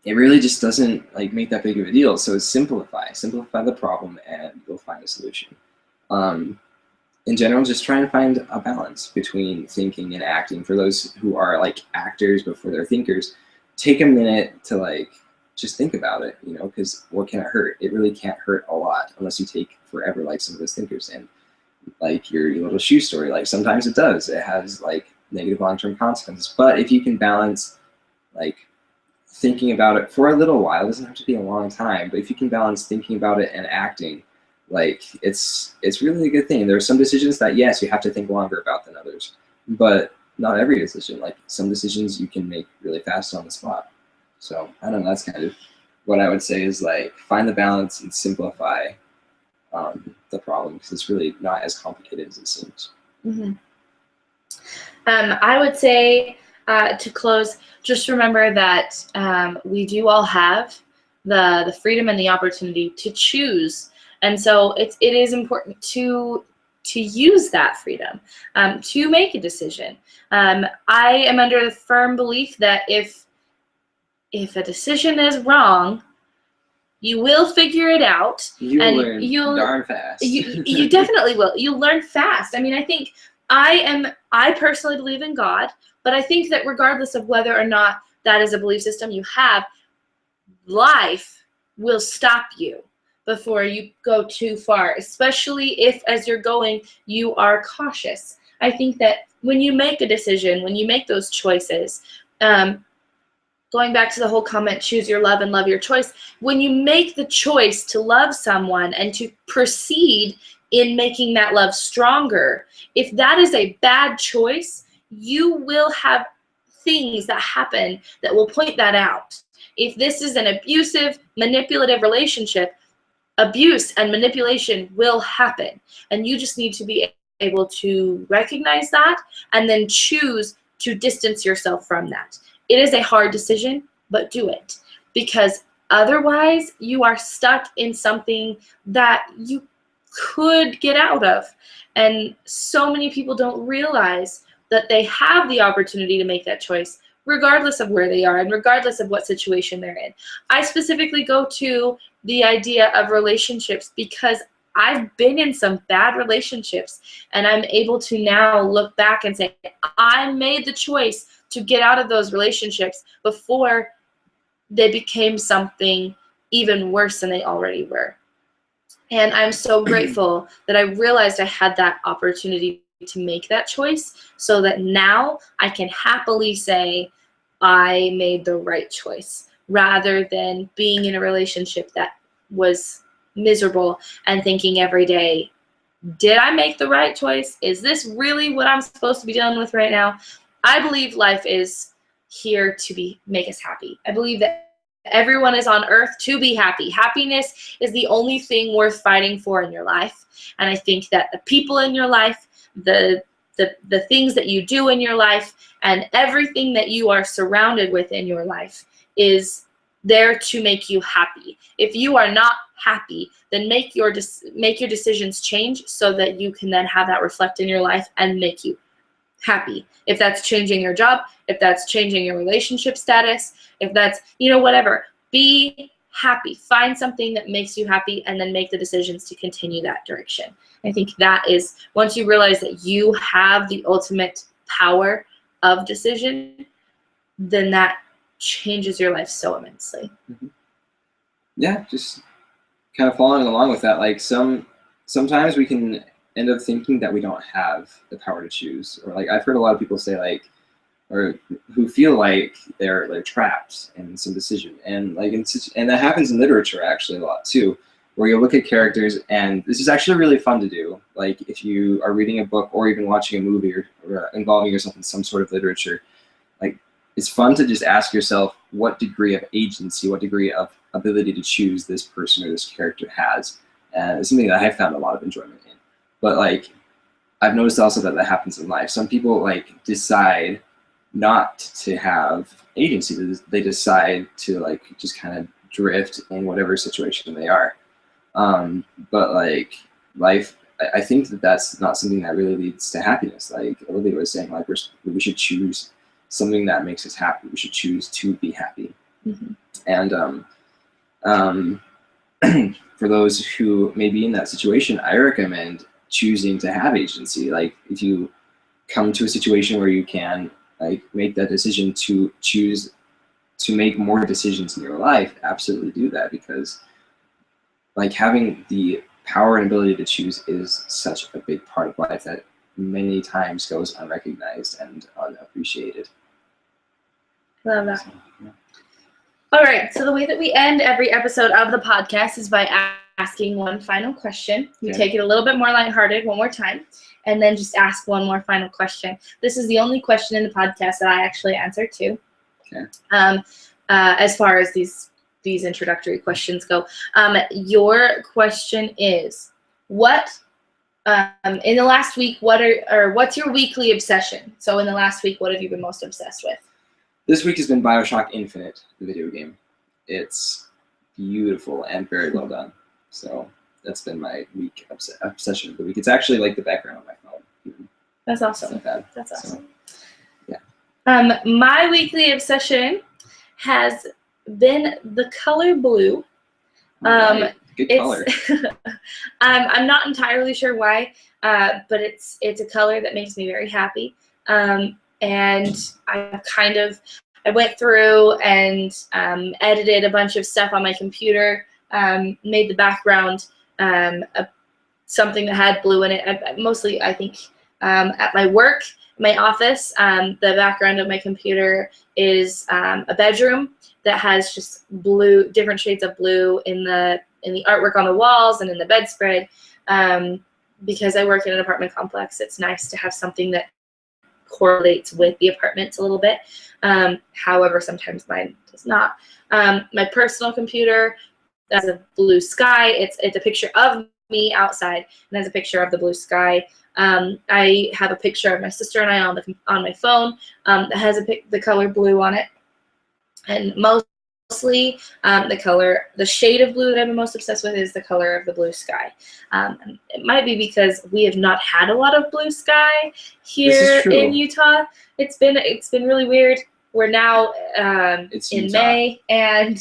it really just doesn't like make that big of a deal. So simplify the problem, and you'll find a solution. In general, just try and find a balance between thinking and acting. For those who are like actors before they're thinkers, take a minute to like just think about it, because what can it hurt? It really can't hurt a lot unless you take forever, like some of those thinkers. And like your little shoe story, like sometimes it does. It has like negative long-term consequences. But if you can balance like thinking about it for a little while, it doesn't have to be a long time, but if you can balance thinking about it and acting, like it's really a good thing. There are some decisions that, yes, you have to think longer about than others, but not every decision. Like some decisions you can make really fast on the spot. So I don't know, that's kind of what I would say, is like find the balance and simplify the problem, because it's really not as complicated as it seems. Mm-hmm. I would say to close, just remember that we do all have the freedom and the opportunity to choose, and so it is important to use that freedom to make a decision. I am under the firm belief that if a decision is wrong, you will figure it out. You'll learn darn fast. You definitely will. You'll learn fast. I mean, I think I personally believe in God, but I think that regardless of whether or not that is a belief system you have, life will stop you before you go too far, especially if as you're going, you are cautious. I think that when you make a decision, when you make those choices, going back to the whole comment, choose your love and love your choice, when you make the choice to love someone and to proceed in making that love stronger, if that is a bad choice, you will have things that happen that will point that out. If this is an abusive, manipulative relationship, abuse and manipulation will happen. And you just need to be able to recognize that and then choose to distance yourself from that. It is a hard decision, but do it. Because otherwise, you are stuck in something that you could get out of. And so many people don't realize that they have the opportunity to make that choice, regardless of where they are and regardless of what situation they're in. I specifically go to the idea of relationships because I've been in some bad relationships, and I'm able to now look back and say, I made the choice to get out of those relationships before they became something even worse than they already were. And I'm so grateful that I realized I had that opportunity to make that choice so that now I can happily say I made the right choice rather than being in a relationship that was miserable and thinking every day, did I make the right choice? Is this really what I'm supposed to be dealing with right now? I believe life is here to make us happy. I believe that everyone is on earth to be happy. Happiness is the only thing worth fighting for in your life. And I think that the people in your life, the things that you do in your life, and everything that you are surrounded with in your life is there to make you happy. If you are not happy, then make your decisions change so that you can then have that reflect in your life and make you happy. If that's changing your job, if that's changing your relationship status, if that's, whatever, be happy. Find something that makes you happy and then make the decisions to continue that direction. I think that is, once you realize that you have the ultimate power of decision, then that changes your life so immensely. Mm-hmm. Yeah, just kind of following along with that, like sometimes we can end up thinking that we don't have the power to choose, or like I've heard a lot of people say like, or who feel like they're trapped in some decision, and and that happens in literature actually a lot too, where you look at characters, and this is actually really fun to do. Like if you are reading a book or even watching a movie or involving yourself in some sort of literature, like it's fun to just ask yourself what degree of agency, what degree of ability to choose this person or this character has, and it's something that I found a lot of enjoyment in. But like I've noticed also that happens in life. Some people like decide not to have agency. They decide to like just kind of drift in whatever situation they are. But like life, I think that's not something that really leads to happiness. Like Olivia was saying, like we should choose something that makes us happy. We should choose to be happy. Mm-hmm. And for those who may be in that situation, I recommend choosing to have agency. Like if you come to a situation where you can like make that decision to choose to make more decisions in your life, absolutely do that, because like having the power and ability to choose is such a big part of life that many times goes unrecognized and unappreciated. Love that. So, yeah. All right, so the way that we end every episode of the podcast is by asking one final question. We take it a little bit more lighthearted one more time, and then just ask one more final question. This is the only question in the podcast that I actually answer to. Okay. As far as these introductory questions go, your question is, what In the last week, what's your weekly obsession? So in the last week, what have you been most obsessed with? This week has been BioShock Infinite, the video game. It's beautiful and very well done. So that's been my week obsession of the week. It's actually like the background on my phone. That's awesome. Like that. That's awesome. So, yeah. My weekly obsession has been the color blue. Right. Good color. I'm not entirely sure why, but it's a color that makes me very happy. And I went through and edited a bunch of stuff on my computer, made the background something that had blue in it. Mostly, I think, at my work, my office, the background of my computer is a bedroom that has just blue, different shades of blue in the artwork on the walls and in the bedspread. Because I work in an apartment complex, it's nice to have something that correlates with the apartments a little bit. However, sometimes mine does not. My personal computer has a blue sky. It's a picture of me outside and has a picture of the blue sky. I have a picture of my sister and I on my phone that has the color blue on it. And mostly the shade of blue that I'm most obsessed with is the color of the blue sky. And it might be because we have not had a lot of blue sky here in Utah. It's been really weird. We're now in May, and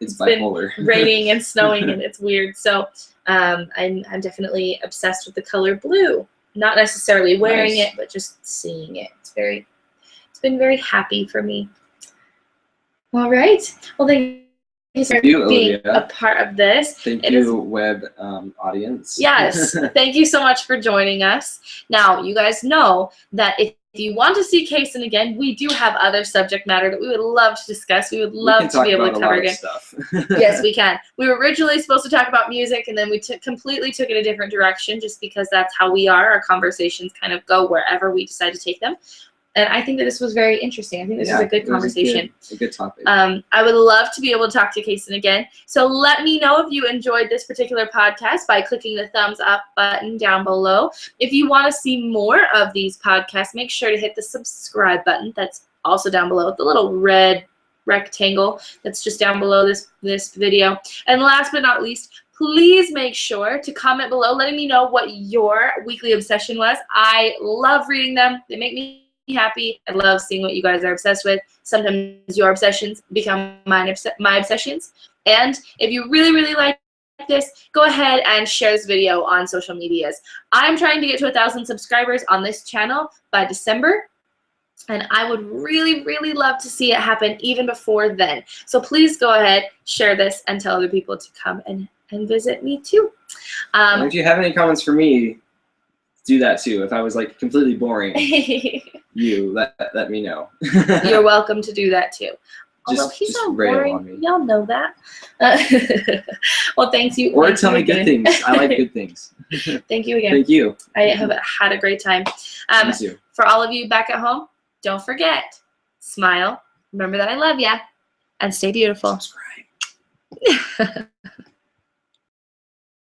it's bipolar. been raining and snowing, and it's weird. So I'm definitely obsessed with the color blue. Not necessarily wearing it, but just seeing it. It's been very happy for me. All right. Well, thank you for being a part of this. Thank you, web audience. Yes. Thank you so much for joining us. Now, you guys know that if you want to see Kasen again, we do have other subject matter that we would love to discuss. We would love to be able to cover again. Yes, we can. We were originally supposed to talk about music, and then we completely took it a different direction just because that's how we are. Our conversations kind of go wherever we decide to take them. And I think that this was very interesting. I think this was a good conversation. A good topic. I would love to be able to talk to Kasen again. So let me know if you enjoyed this particular podcast by clicking the thumbs up button down below. If you want to see more of these podcasts, make sure to hit the subscribe button. That's also down below, the little red rectangle that's just down below this video. And last but not least, please make sure to comment below letting me know what your weekly obsession was. I love reading them. They make me happy. I love seeing what you guys are obsessed with. Sometimes your obsessions become my obsessions. And if you really, really like this, go ahead and share this video on social medias. I'm trying to get to 1,000 subscribers on this channel by December. And I would really, really love to see it happen even before then. So please go ahead, share this, and tell other people to come and visit me too. And if you have any comments for me, do that too. If I was like completely boring, you let me know. You're welcome to do that too. Although he's not boring, y'all know that. Well, thank you. Or tell me good things. I like good things. Thank you again. Thank you. I have had a great time. For all of you back at home, don't forget, smile, remember that I love ya, and stay beautiful. Subscribe.